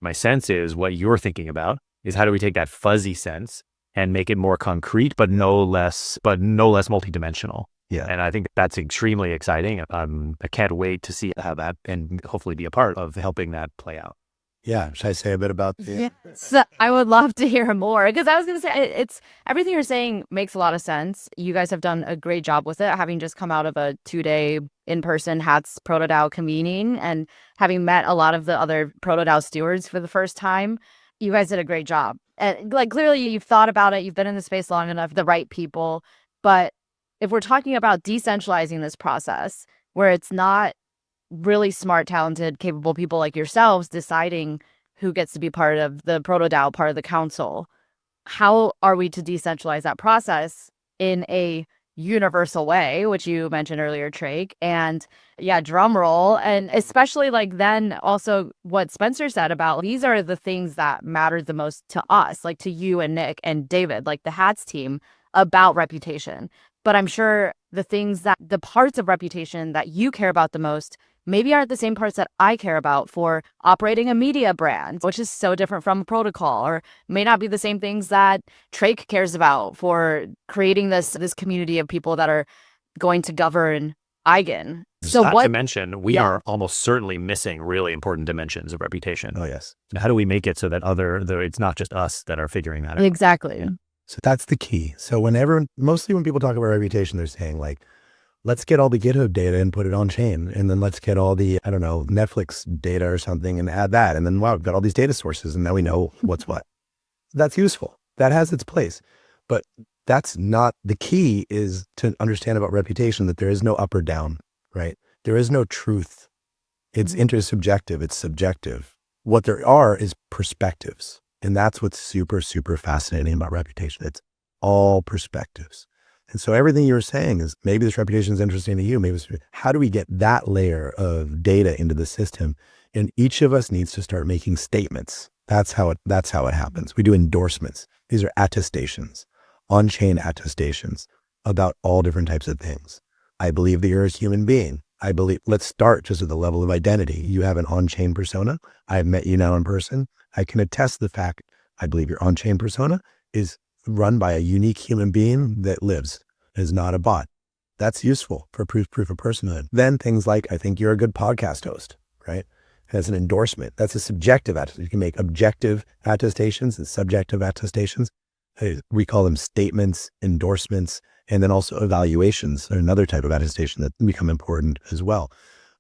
my sense is what you're thinking about is how do we take that fuzzy sense and make it more concrete, but no less multidimensional. Yeah. And I think that's extremely exciting. I can't wait to see how that and hopefully be a part of helping that play out. Yeah. Should I say a bit about the... Yes, I would love to hear more because I was going to say it's everything you're saying makes a lot of sense. You guys have done a great job with it, having just come out of a 2-day in-person HATS Proto-DAO convening and having met a lot of the other Proto-DAO stewards for the first time. You guys did a great job. And like clearly you've thought about it, you've been in the space long enough, the right people. But if we're talking about decentralizing this process where it's not really smart, talented, capable people like yourselves deciding who gets to be part of the Proto-DAO, part of the council, how are we to decentralize that process in a universal way, which you mentioned earlier, Trake? And yeah, drum roll. And especially like then also what Spencer said about these are the things that matter the most to us, like to you and Nick and David, like the HATS team, about reputation. But I'm sure the parts of reputation that you care about the most maybe aren't the same parts that I care about for operating a media brand, which is so different from protocol, or may not be the same things that Trake cares about for creating this community of people that are going to govern Eigen. So Not to mention, we are almost certainly missing really important dimensions of reputation. Oh, yes. How do we make it so that it's not just us that are figuring that out? Exactly. Yeah. So that's the key. So mostly when people talk about reputation, they're saying like, let's get all the GitHub data and put it on chain. And then let's get all the, I don't know, Netflix data or something and add that. And then, wow, we've got all these data sources and now we know what's what. That's useful. That has its place. But that's not the key. Is to understand about reputation that there is no up or down, right? There is no truth. It's intersubjective. It's subjective. What there are is perspectives. And that's what's super, super fascinating about reputation. It's all perspectives. And so everything you were saying is maybe this reputation is interesting to you. How do we get that layer of data into the system? And each of us needs to start making statements. That's how it happens. We do endorsements. These are attestations, on-chain attestations about all different types of things. I believe that you're a human being. Let's start just at the level of identity. You have an on-chain persona. I've met you now in person. I can attest the fact I believe your on-chain persona is run by a unique human being that lives, is not a bot. That's useful for proof of personhood. Then things like, I think you're a good podcast host, right? As an endorsement. That's a subjective attestation. You can make objective attestations and subjective attestations. We call them statements, endorsements, and then also evaluations are another type of attestation that become important as well.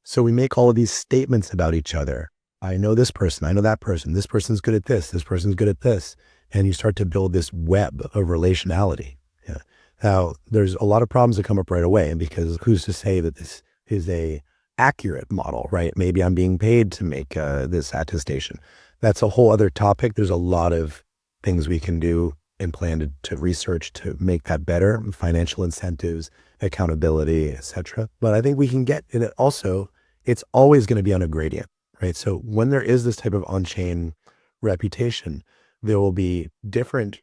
So we make all of these statements about each other. I know this person, I know that person, this person's good at this person's good at this. And you start to build this web of relationality. Yeah. Now, there's a lot of problems that come up right away. And because who's to say that this is a accurate model, right? Maybe I'm being paid to make this attestation. That's a whole other topic. There's a lot of things we can do and plan to research to make that better, financial incentives, accountability, etc. But I think we can get in it also, it's always going to be on a gradient, right? So when there is this type of on-chain reputation, there will be different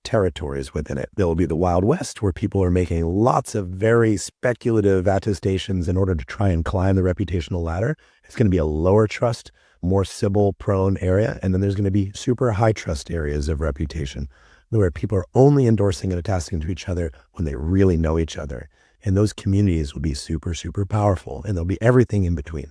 territories within it. There will be the Wild West where people are making lots of very speculative attestations in order to try and climb the reputational ladder. It's going to be a lower trust, more Sybil prone area. And then there's going to be super high trust areas of reputation where people are only endorsing and attesting to each other when they really know each other. And those communities will be super, super powerful, and there'll be everything in between.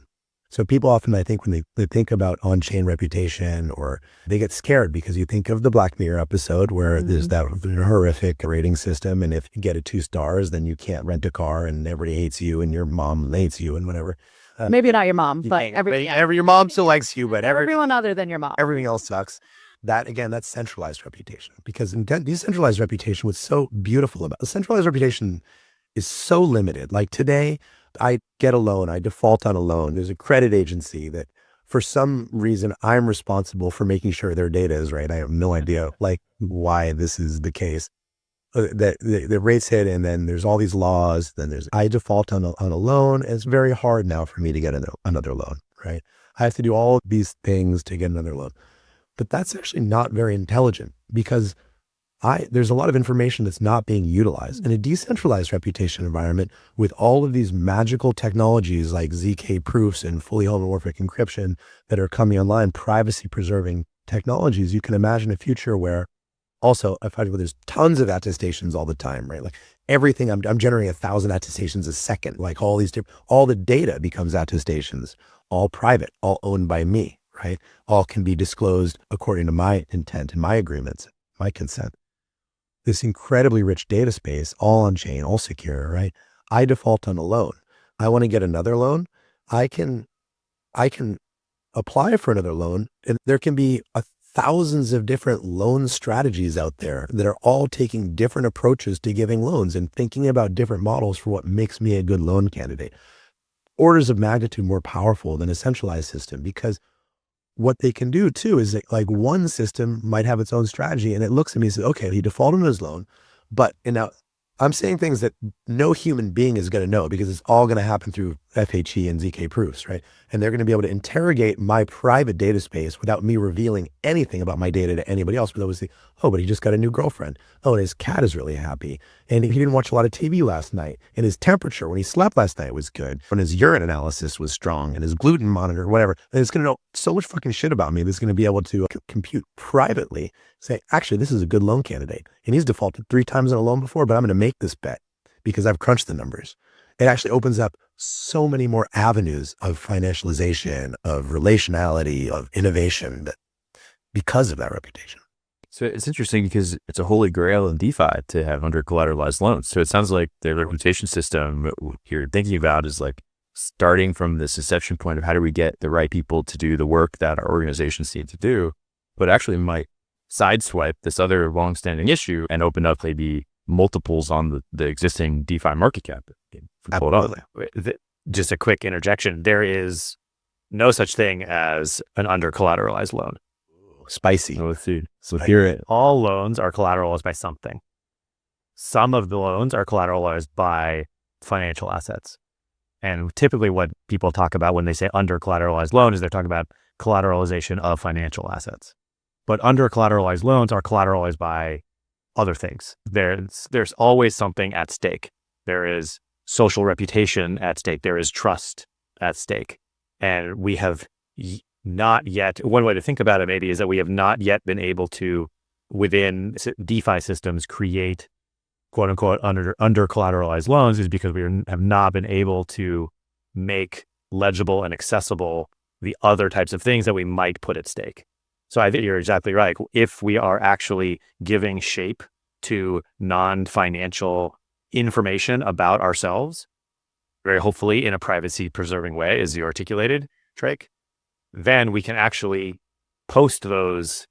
So people often, I think, when they think about on-chain reputation, or they get scared because you think of the Black Mirror episode where there's that horrific rating system. And if you get a 2 stars, then you can't rent a car and everybody hates you and your mom hates you and whatever. Maybe not your mom, but your mom still likes you, but everyone other than your mom. Everything else sucks. That, again, that's centralized reputation, because decentralized reputation, what's so beautiful about centralized reputation is so limited. Like today, I get a loan, I default on a loan. There's a credit agency that for some reason I'm responsible for making sure their data is right. I have no idea like why this is the case. That the rates hit, and then there's all these laws. Then I default on a loan. And it's very hard now for me to get another loan, right? I have to do all of these things to get another loan. But that's actually not very intelligent because there's a lot of information that's not being utilized. In a decentralized reputation environment with all of these magical technologies like ZK proofs and fully homomorphic encryption that are coming online, privacy preserving technologies, you can imagine a future where also, there's tons of attestations all the time, right? Like everything, I'm generating 1,000 attestations a second. Like all the data becomes attestations, all private, all owned by me, right? All can be disclosed according to my intent and my agreements, my consent. This incredibly rich data space, all on chain, all secure, right? I default on a loan. I want to get another loan. I can apply for another loan, and there can be thousands of different loan strategies out there that are all taking different approaches to giving loans and thinking about different models for what makes me a good loan candidate. Orders of magnitude more powerful than a centralized system, because what they can do too is that like one system might have its own strategy and it looks at me and says, okay, he defaulted on his loan, but now I'm saying things that no human being is going to know because it's all going to happen through FHE and ZK proofs, right? And they're going to be able to interrogate my private data space without me revealing anything about my data to anybody else. But obviously, oh, but he just got a new girlfriend. Oh, and his cat is really happy. And he didn't watch a lot of TV last night. And his temperature when he slept last night was good. And his urine analysis was strong. And his gluten monitor, whatever. And it's going to know so much fucking shit about me that's going to be able to compute privately, say, actually, this is a good loan candidate. And he's defaulted 3 times on a loan before, but I'm going to make this bet because I've crunched the numbers. It actually opens up so many more avenues of financialization, of relationality, of innovation because of that reputation. So it's interesting because it's a holy grail in DeFi to have under collateralized loans. So it sounds like the reputation system you're thinking about is like starting from this inception point of how do we get the right people to do the work that our organizations need to do, but actually might sideswipe this other longstanding issue and open up maybe multiples on the existing DeFi market cap. Absolutely. Just a quick interjection. There is no such thing as an under collateralized loan. Spicy. Oh, dude. So hear it. All loans are collateralized by something. Some of the loans are collateralized by financial assets. And typically what people talk about when they say under collateralized loan is they're talking about collateralization of financial assets. But under collateralized loans are collateralized by other things. There's always something at stake. There is social reputation at stake. There is trust at stake. And we have not yet, one way to think about it maybe is that we have not yet been able to, within DeFi systems, create quote unquote under collateralized loans is because we have not been able to make legible and accessible the other types of things that we might put at stake. So I think you're exactly right. If we are actually giving shape to non-financial information about ourselves, very hopefully in a privacy preserving way, as you articulated, Trake, then we can actually post those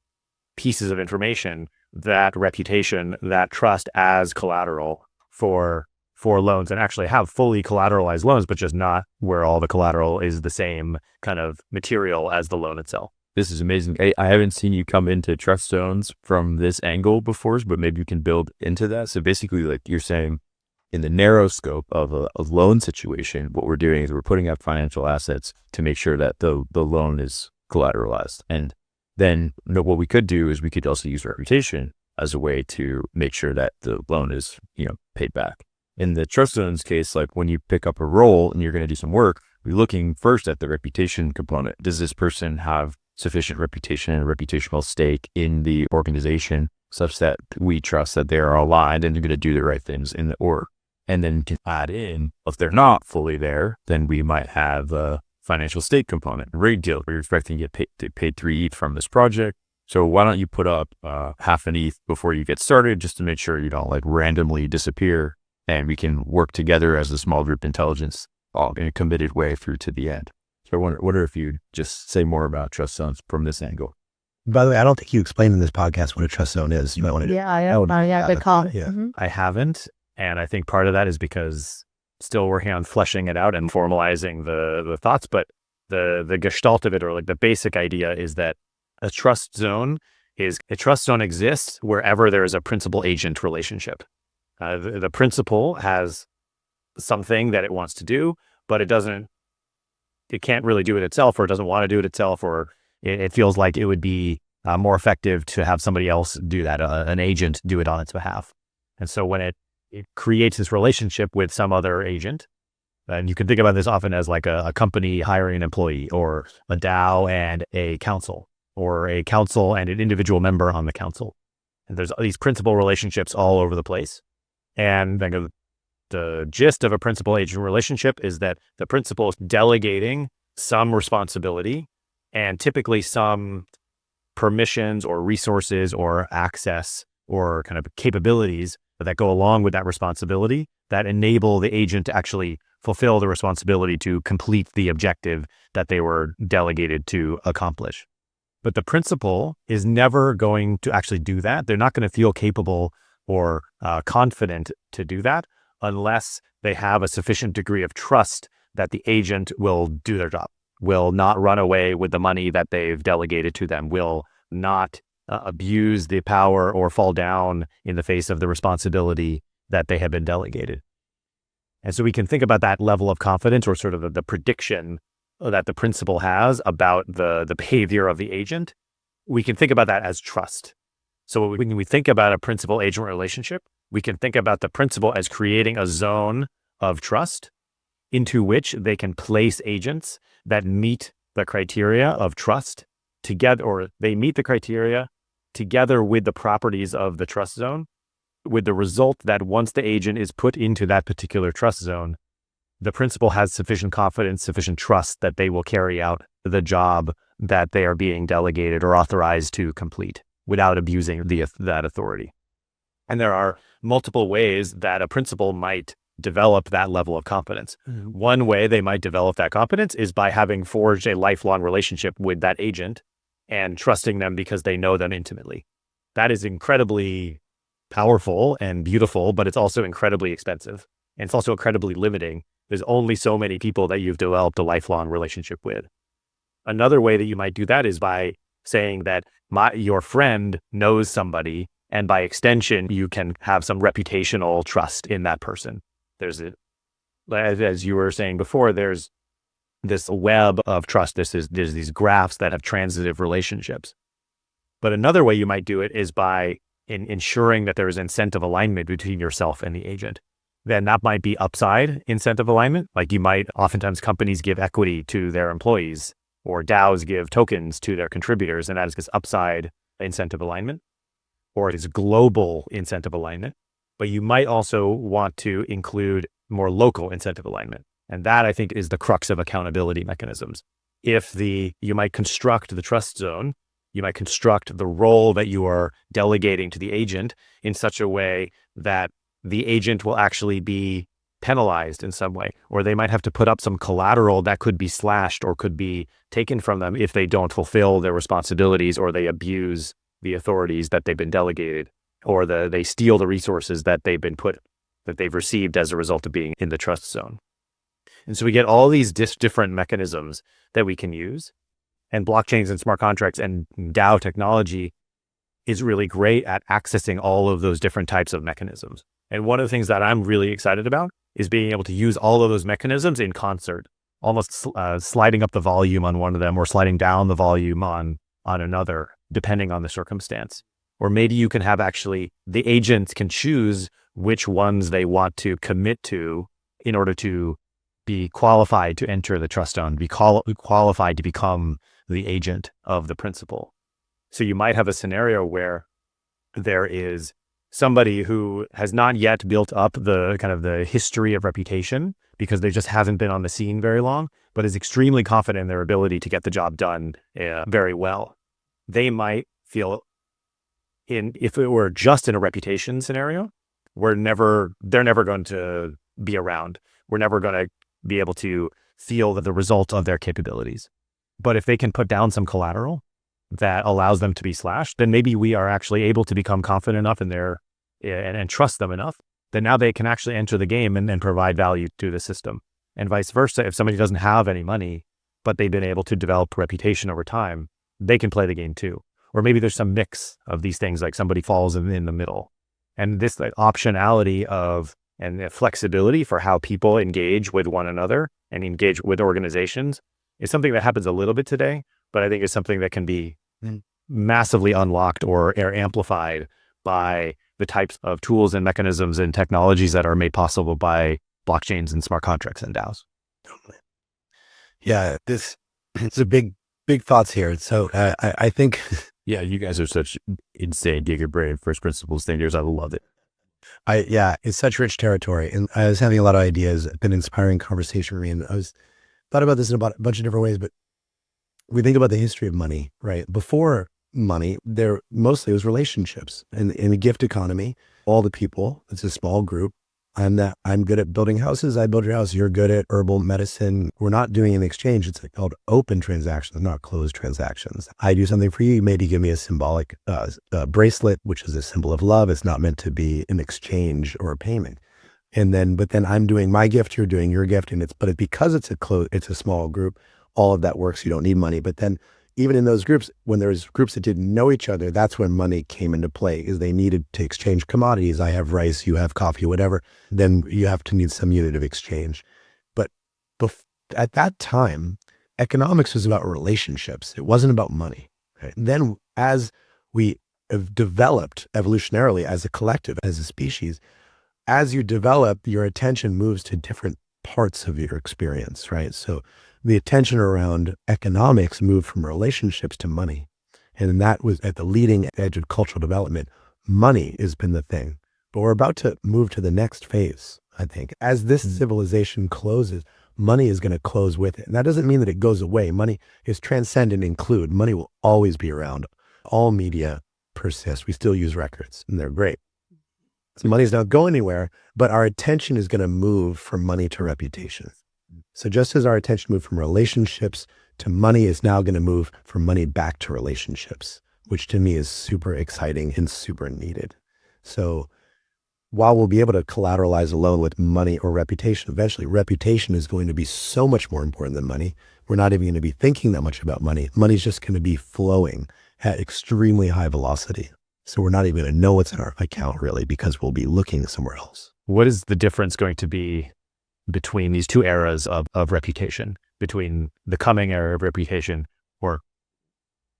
pieces of information, that reputation, that trust as collateral for loans, and actually have fully collateralized loans, but just not where all the collateral is the same kind of material as the loan itself. This is amazing. I haven't seen you come into trust zones from this angle before, but maybe you can build into that. So basically, like you're saying, in the narrow scope of a loan situation, what we're doing is we're putting up financial assets to make sure that the loan is collateralized. And then what we could do is we could also use reputation as a way to make sure that the loan is, paid back. In the trust zones case, like when you pick up a role and you're going to do some work, we're looking first at the reputation component. Does this person have sufficient reputation and reputational stake in the organization such that we trust that they are aligned and they're going to do the right things in the org? And then can add in, if they're not fully there, then we might have a financial stake component, rate deal, where you're expecting to get paid 3 ETH from this project. So why don't you put up half an ETH before you get started, just to make sure you don't like randomly disappear, and we can work together as a small group intelligence all in a committed way through to the end. So I wonder if you'd just say more about trust zones from this angle. By the way, I don't think you explained in this podcast what a trust zone is. You might want to good call. Yeah. Mm-hmm. I haven't. And I think part of that is because still working on fleshing it out and formalizing the thoughts, but the gestalt of it, or like the basic idea, is that a trust zone exists wherever there is a principal agent relationship. The principal has something that it wants to do, but it can't really do it itself, or it doesn't want to do it itself, or it feels like it would be more effective to have somebody else do that, an agent do it on its behalf. And so when it creates this relationship with some other agent, and you can think about this often as like a company hiring an employee, or a DAO and a council, or a council and an individual member on the council. And there's these principal relationships all over the place. And then the gist of a principal-agent relationship is that the principal is delegating some responsibility and typically some permissions or resources or access or kind of capabilities that go along with that responsibility that enable the agent to actually fulfill the responsibility to complete the objective that they were delegated to accomplish. But the principal is never going to actually do that. They're not going to feel capable or confident to do that unless they have a sufficient degree of trust that the agent will do their job, will not run away with the money that they've delegated to them, will not abuse the power or fall down in the face of the responsibility that they have been delegated. And so we can think about that level of confidence, or sort of the prediction that the principal has about the behavior of the agent. We can think about that as trust. So when we think about a principal-agent relationship, we can think about the principal as creating a zone of trust into which they can place agents that meet the criteria of trust together, or they meet the criteria together with the properties of the trust zone, with the result that once the agent is put into that particular trust zone, the principal has sufficient confidence, sufficient trust that they will carry out the job that they are being delegated or authorized to complete without abusing that authority. And there are multiple ways that a principal might develop that level of confidence. One way they might develop that confidence is by having forged a lifelong relationship with that agent and trusting them because they know them intimately. That is incredibly powerful and beautiful, but it's also incredibly expensive. And it's also incredibly limiting. There's only so many people that you've developed a lifelong relationship with. Another way that you might do that is by saying that your friend knows somebody, and by extension, you can have some reputational trust in that person. As you were saying before, there's this web of trust. There's these graphs that have transitive relationships. But another way you might do it is by ensuring that there is incentive alignment between yourself and the agent. Then that might be upside incentive alignment. Like oftentimes companies give equity to their employees, or DAOs give tokens to their contributors, and that is this upside incentive alignment, or it is global incentive alignment. But you might also want to include more local incentive alignment. And that, I think, is the crux of accountability mechanisms. You might construct the trust zone, you might construct the role that you are delegating to the agent in such a way that the agent will actually be penalized in some way, or they might have to put up some collateral that could be slashed or could be taken from them if they don't fulfill their responsibilities, or they abuse the authorities that they've been delegated, or they steal the resources that they've received as a result of being in the trust zone. And so we get all these different mechanisms that we can use, and blockchains and smart contracts and DAO technology is really great at accessing all of those different types of mechanisms. And one of the things that I'm really excited about is being able to use all of those mechanisms in concert, almost sliding up the volume on one of them or sliding down the volume on another, depending on the circumstance. Or maybe you can have the agents can choose which ones they want to commit to in order to be qualified to enter the trust zone, be qualified to become the agent of the principal. So you might have a scenario where there is somebody who has not yet built up the history of reputation because they just haven't been on the scene very long, but is extremely confident in their ability to get the job done very well. They might feel if it were just in a reputation scenario, they're never going to be around. We're never going to be able to feel the result of their capabilities. But if they can put down some collateral that allows them to be slashed, then maybe we are actually able to become confident enough in and trust them enough then now they can actually enter the game and provide value to the system. And vice versa, if somebody doesn't have any money, but they've been able to develop reputation over time, they can play the game too. Or maybe there's some mix of these things, like somebody falls in the middle. And this like, optionality of and the flexibility for how people engage with one another and engage with organizations is something that happens a little bit today, but I think it's something that can be massively unlocked or amplified by the types of tools and mechanisms and technologies that are made possible by blockchains and smart contracts and DAOs. Totally. Yeah, it's a big thoughts here. So I think, Yeah, you guys are such insane gigabrain first principles thinkers. I love it. it's such rich territory, and I was having a lot of ideas. It's been an inspiring conversation for me, and thought about this in a bunch of different ways. But we think about the history of money, right? Before money, there mostly was relationships. In the gift economy, all the people, it's a small group. I'm good at building houses. I build your house. You're good at herbal medicine. We're not doing an exchange. It's called open transactions, not closed transactions. I do something for you. You maybe give me a symbolic bracelet, which is a symbol of love. It's not meant to be an exchange or a payment. But then I'm doing my gift. You're doing your gift, because it's a small group. All of that works. You don't need money. But then even in those groups, when there's groups that didn't know each other, that's when money came into play, is they needed to exchange commodities. I have rice, you have coffee, whatever. Then you have to need some unit of exchange. But at that time, economics was about relationships. It wasn't about money. Right? Then as we have developed evolutionarily as a collective, as a species, as you develop, your attention moves to different parts of your experience, right? So the attention around economics moved from relationships to money. And that was at the leading edge of cultural development. Money has been the thing. But we're about to move to the next phase, I think. As this civilization closes, money is going to close with it. And that doesn't mean that it goes away. Money is transcend and include. Money will always be around. All media persist. We still use records, and they're great. So money's not going anywhere, but our attention is going to move from money to reputation. So just as our attention moved from relationships to money, is now going to move from money back to relationships, which to me is super exciting and super needed. So while we'll be able to collateralize alone with money or reputation, eventually reputation is going to be so much more important than money. We're not even going to be thinking that much about money. Money's just going to be flowing at extremely high velocity. So we're not even going to know what's in our account really, because we'll be looking somewhere else. What is the difference going to be between these two eras of reputation, between the coming era of reputation, or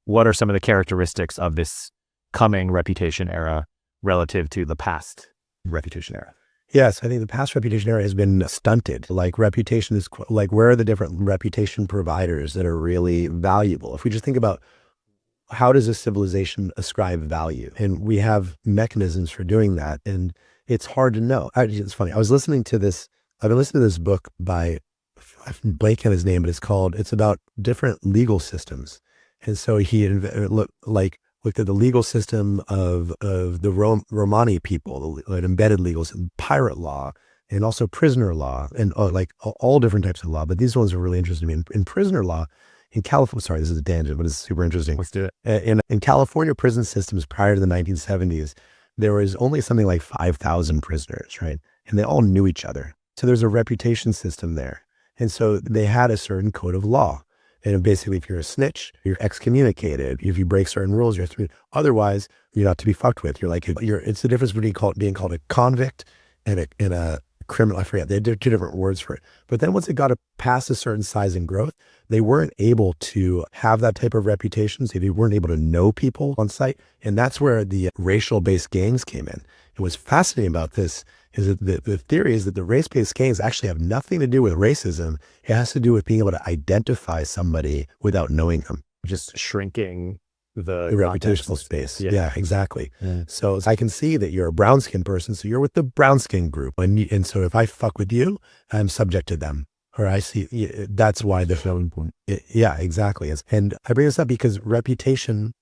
what are some of the characteristics of this coming reputation era relative to the past reputation era? Yes, I think the past reputation era has been stunted. Like reputation is like, where are the different reputation providers that are really valuable? If we just think about how does a civilization ascribe value? And we have mechanisms for doing that. And it's hard to know. It's funny. I've been listening to this book by, I'm blanking on his name, but it's about different legal systems. And so he looked at the legal system of the Romani people, the embedded legal system, pirate law, and also prisoner law, and all different types of law. But these ones are really interesting to me. In prisoner law, in California, sorry, this is a tangent, but it's super interesting. Let's do it. In California prison systems prior to the 1970s, there was only something like 5,000 prisoners, right? And they all knew each other. So there's a reputation system there. And so they had a certain code of law. And basically, if you're a snitch, you're excommunicated. If you break certain rules, otherwise, you're not to be fucked with. It's the difference between being called a convict and a criminal. I forget, they had two different words for it. But then once it got past a certain size and growth, they weren't able to have that type of reputation. So they weren't able to know people on site. And that's where the racial-based gangs came in. And what's fascinating about this is that the theory is that the race-based gangs actually have nothing to do with racism. It has to do with being able to identify somebody without knowing them. Just shrinking the reputational space. Yeah, exactly. Yeah. So I can see that you're a brown skin person, so you're with the brown skin group. And so if I fuck with you, I'm subject to them. Or I see, that's why the selling point. Yeah, exactly. And I bring this up because reputation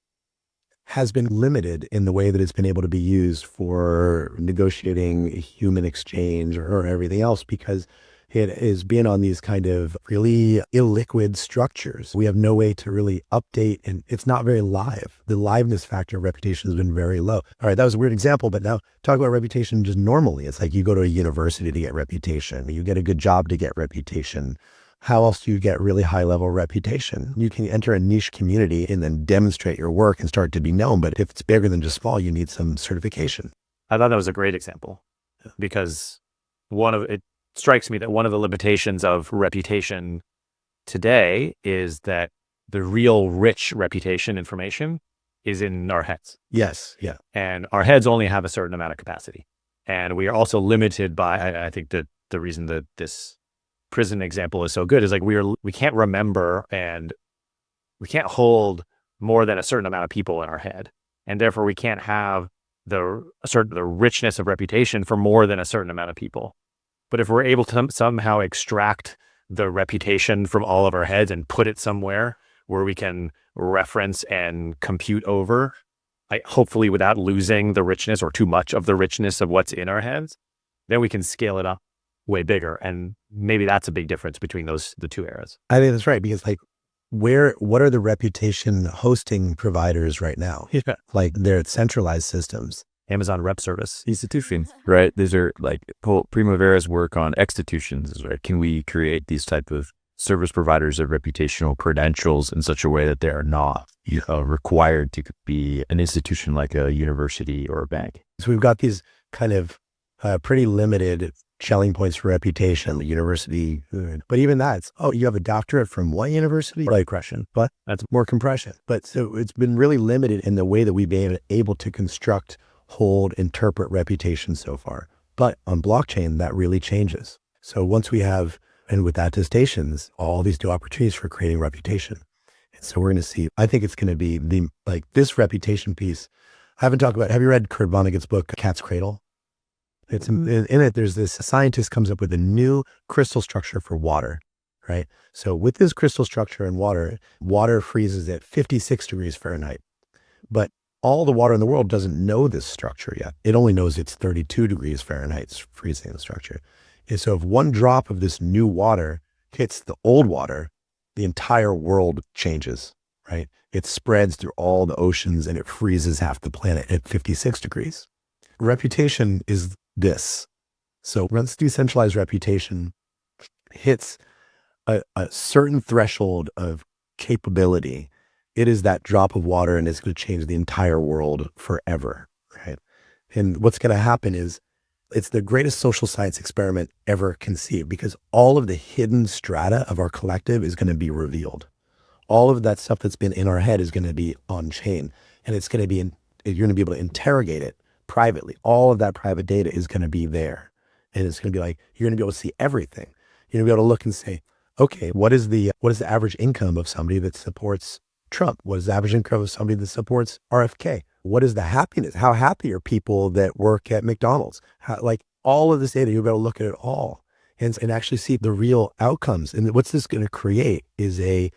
has been limited in the way that it's been able to be used for negotiating human exchange or everything else, because It is being on these kind of really illiquid structures. We have no way to really update, and it's not very live. The liveness factor of reputation has been very low. All right, that was a weird example, but now talk about reputation just normally. It's like you go to a university to get reputation. You get a good job to get reputation. How else do you get really high level reputation? You can enter a niche community and then demonstrate your work and start to be known. But if it's bigger than just small, you need some certification. I thought that was a great example because it strikes me that one of the limitations of reputation today is that the real rich reputation information is in our heads. Yes. Yeah. And our heads only have a certain amount of capacity. And we are also limited by, I think that the reason that this prison example is so good is like we can't remember and we can't hold more than a certain amount of people in our head. And therefore we can't have the richness of reputation for more than a certain amount of people. But if we're able to somehow extract the reputation from all of our heads and put it somewhere where we can reference and compute over, hopefully without losing the richness or too much of the richness of what's in our heads, then we can scale it up way bigger. And maybe that's a big difference between the two eras. I think that's right, because like what are the reputation hosting providers right now? Yeah. Like they're centralized systems. Amazon Rep Service. Institutions, right? These are like Primavera's work on institutions, right? Can we create these type of service providers of reputational credentials in such a way that they are not required to be an institution like a university or a bank? So we've got these kind of pretty limited selling points for reputation, the university. But even that's, you have a doctorate from what university? Like compression. But that's more compression. But so it's been really limited in the way that we've been able to construct, hold, interpret reputation so far. But on blockchain, that really changes. So once we have, and with attestations, all these new opportunities for creating reputation. And so we're going to see, I think it's going to be this reputation piece. I haven't talked about, have you read Kurt Vonnegut's book, Cat's Cradle? It's in it, there's this scientist comes up with a new crystal structure for water, right? So with this crystal structure in water freezes at 56 degrees Fahrenheit. But all the water in the world doesn't know this structure yet. It only knows it's 32 degrees Fahrenheit freezing the structure. And so if one drop of this new water hits the old water, the entire world changes, right? It spreads through all the oceans and it freezes half the planet at 56 degrees. Reputation is this. So once decentralized reputation hits a certain threshold of capability, it is that drop of water and it's going to change the entire world forever, right? And what's going to happen is it's the greatest social science experiment ever conceived, because all of the hidden strata of our collective is going to be revealed. All of that stuff that's been in our head is going to be on chain, and it's going to be, you're going to be able to interrogate it privately. All of that private data is going to be there. And it's going to be like, you're going to be able to see everything. You're going to be able to look and say, okay, what is the average income of somebody that supports Trump? What is the average income of somebody that supports RFK? What is the happiness? How happy are people that work at McDonald's? Like all of this data, you'll be able to look at it all and actually see the real outcomes. And what's this going to create is a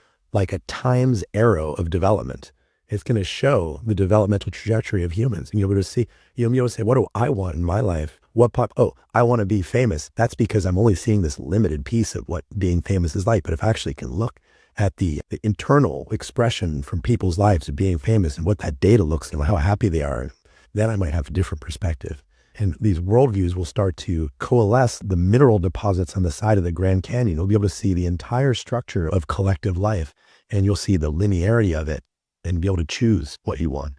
times arrow of development. It's going to show the developmental trajectory of humans. And you'll be able to see, you'll be able to say, what do I want in my life? I want to be famous. That's because I'm only seeing this limited piece of what being famous is like. But if I actually can look at the internal expression from people's lives of being famous and what that data looks like and how happy they are, then I might have a different perspective. And these worldviews will start to coalesce the mineral deposits on the side of the Grand Canyon. You'll be able to see the entire structure of collective life, and you'll see the linearity of it and be able to choose what you want.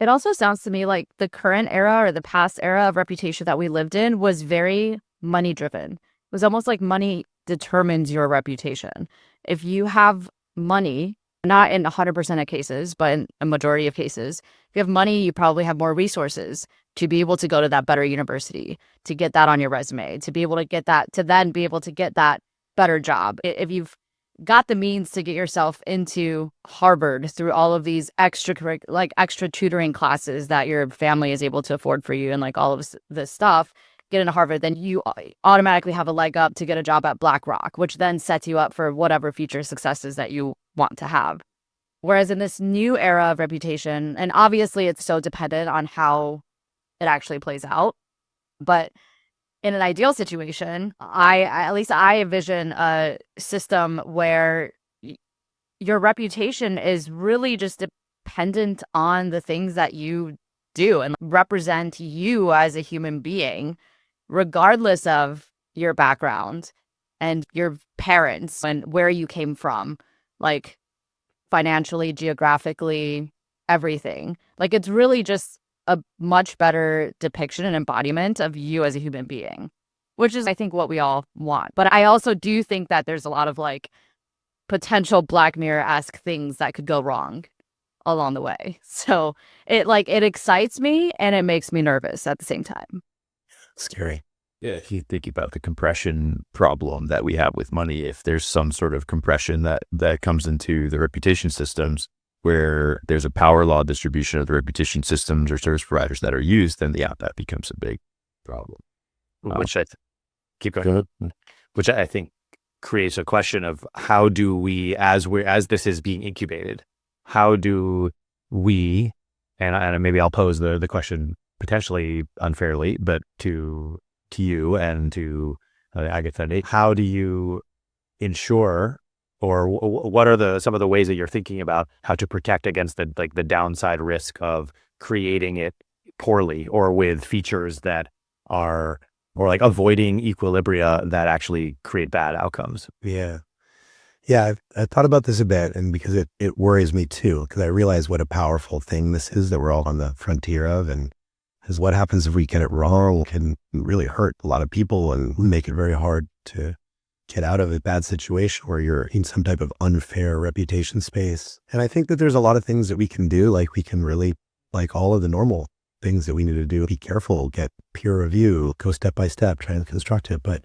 It also sounds to me like the current era or the past era of reputation that we lived in was very money driven. It was almost like money determines your reputation. If you have money, not in 100% of cases, but in a majority of cases, if you have money, you probably have more resources to be able to go to that better university, to get that on your resume, to be able to get that, to then be able to get that better job. If you've got the means to get yourself into Harvard through all of these extra tutoring classes that your family is able to afford for you and like all of this stuff, get into Harvard, then you automatically have a leg up to get a job at BlackRock, which then sets you up for whatever future successes that you want to have. Whereas in this new era of reputation, and obviously it's so dependent on how it actually plays out, but in an ideal situation, at least I envision a system where your reputation is really just dependent on the things that you do and represent you as a human being, regardless of your background and your parents and where you came from, like financially, geographically, everything. Like it's really just a much better depiction and embodiment of you as a human being, which is, I think, what we all want. But I also do think that there's a lot of like potential Black Mirror-esque things that could go wrong along the way. So it excites me and it makes me nervous at the same time. Scary. Yeah, if you think about the compression problem that we have with money, if there's some sort of compression that comes into the reputation systems where there's a power law distribution of the reputation systems or service providers that are used, then that becomes a big problem. Which keep going. Which I think creates a question of how do we, as this is being incubated, how do we, and maybe I'll pose the question potentially unfairly, but to you and to the Eigen Foundation, how do you ensure, or what are some of the ways that you're thinking about how to protect against the downside risk of creating it poorly or with features that are, or like avoiding equilibria that actually create bad outcomes? Yeah. I've thought about this a bit, and because it worries me too, because I realize what a powerful thing this is that we're all on the frontier of, and is what happens if we get it wrong can really hurt a lot of people and make it very hard to get out of a bad situation where you're in some type of unfair reputation space. And I think that there's a lot of things that we can do, like we can really, like all of the normal things that we need to do, be careful, get peer review, go step by step, try and construct it. But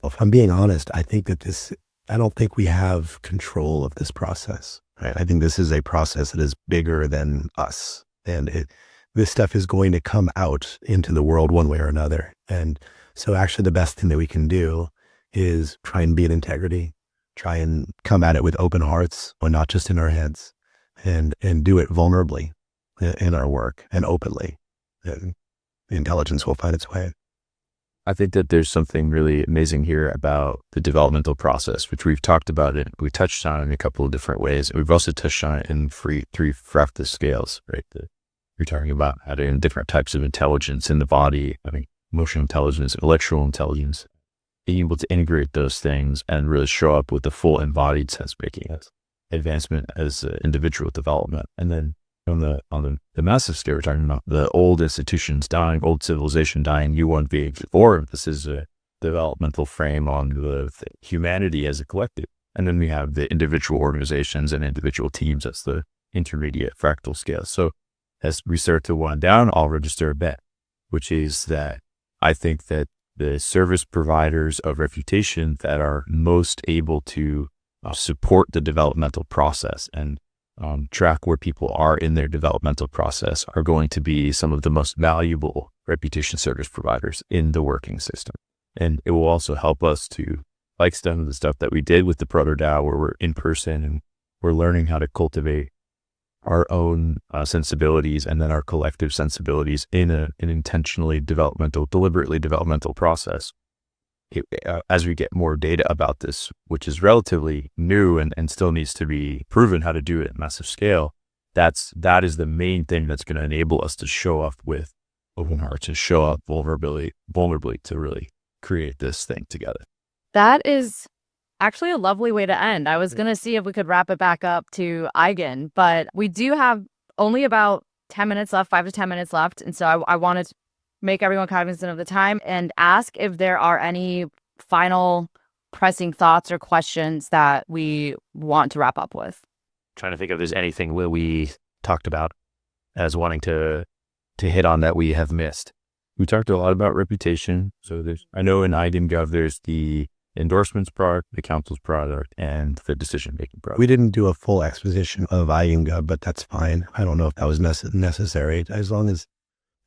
if I'm being honest, I think that I don't think we have control of this process, right? I think this is a process that is bigger than us. And this stuff is going to come out into the world one way or another. And so actually the best thing that we can do is try and be in integrity, try and come at it with open hearts, and not just in our heads, and do it vulnerably in our work and openly. And the intelligence will find its way. I think that there's something really amazing here about the developmental process, which we've talked about it. We touched on it in a couple of different ways. We've also touched on it in three Fractal scales, right? You're talking about adding different types of intelligence in the body, emotional intelligence, intellectual intelligence, being able to integrate those things and really show up with the full embodied sense making as advancement as individual development. And then on the massive scale, we're talking about the old institutions dying, old civilization dying, new one being formed. This is a developmental frame on the humanity as a collective. And then we have the individual organizations and individual teams as the intermediate fractal scale. So as we start to wind down, I'll register a bet, which is that I think that the service providers of reputation that are most able to support the developmental process and track where people are in their developmental process are going to be some of the most valuable reputation service providers in the working system. And it will also help us to, like some of the stuff that we did with the Proto DAO, where we're in person and we're learning how to cultivate our own sensibilities and then our collective sensibilities in an intentionally deliberately developmental process. As we get more data about this, which is relatively new and still needs to be proven how to do it at massive scale, that is the main thing that's going to enable us to show up with open hearts, to show up vulnerably to really create this thing together. That is actually a lovely way to end. I was going to see if we could wrap it back up to Eigen, but we do have only about 10 minutes left, 5 to 10 minutes left. And so I wanted to make everyone cognizant of the time and ask if there are any final pressing thoughts or questions that we want to wrap up with. Trying to think if there's anything we talked about as wanting to hit on that we have missed. We talked a lot about reputation. So I know in IDEMGov, there's the endorsements product, the council's product, and the decision-making product. We didn't do a full exposition of IEMGov, but that's fine. I don't know if that was necessary. As long as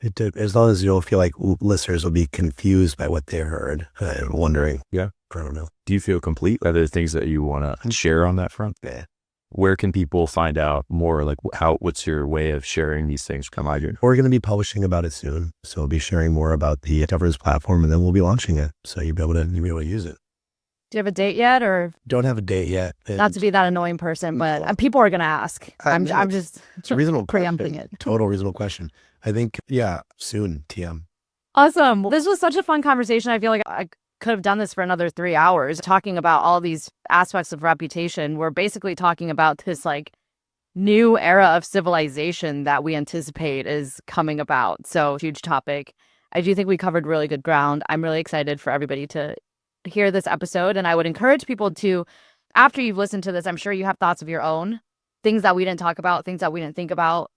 you don't feel like listeners will be confused by what they heard and wondering. Yeah. I don't know. Do you feel complete? Are there things that you want to share on that front? Yeah. Where can people find out more? Like what's your way of sharing these things from Eigen? We're going to be publishing about it soon. So we'll be sharing more about the governance platform, and then we'll be launching it. So you'll be able to use it. Do you have a date yet, or Don't have a date yet. not to be that annoying person, but people are going to ask. I'm just It's a reasonable preempting question. it. Total reasonable question. I think, soon, TM. Awesome. This was such a fun conversation. I feel like I could have done this for another 3 hours talking about all these aspects of reputation. We're basically talking about this like new era of civilization that we anticipate is coming about. So huge topic. I do think we covered really good ground. I'm really excited for everybody to hear this episode. And I would encourage people to, after you've listened to this, I'm sure you have thoughts of your own, things that we didn't talk about, things that we didn't think about.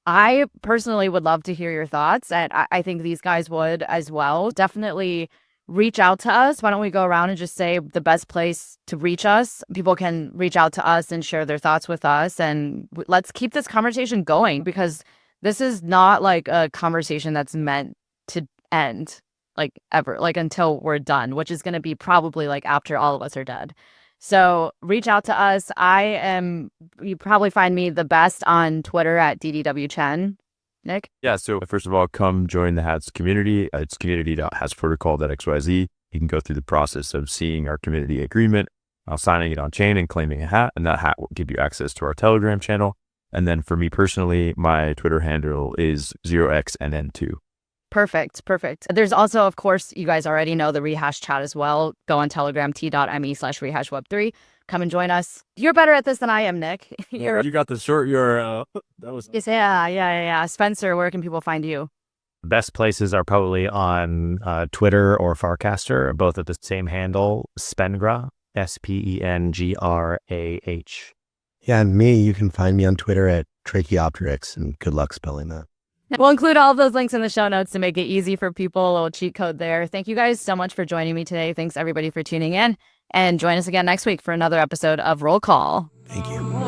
I personally would love to hear your thoughts, and I think these guys would as well. Definitely reach out to us. Why don't we go around and just say the best place to reach us? People can reach out to us and share their thoughts with us, and let's keep this conversation going, because this is not like a conversation that's meant to end like ever, like until we're done, which is going to be probably like after all of us are dead. So reach out to us. You probably find me the best on Twitter at DDW Nick? Yeah, so first of all, come join the HATS community. It's community.hatsprotocol.xyz. You can go through the process of seeing our community agreement, signing it on chain and claiming a hat, and that hat will give you access to our Telegram channel. And then for me personally, my Twitter handle is 0xNN2. Perfect. There's also, of course, you guys already know the Rehash chat as well. Go on Telegram, t.me/rehashweb3. Come and join us. You're better at this than I am, Nick. You got the short URL. That was Yeah. Spencer, where can people find you? The best places are probably on Twitter or Farcaster, both at the same handle, Spengrah, Spengrah. Yeah, and me, you can find me on Twitter at Tracheopteryx, and good luck spelling that. We'll include all of those links in the show notes to make it easy for people, a little cheat code there. Thank you guys so much for joining me today. Thanks everybody for tuning in, and join us again next week for another episode of Roll Call. Thank you.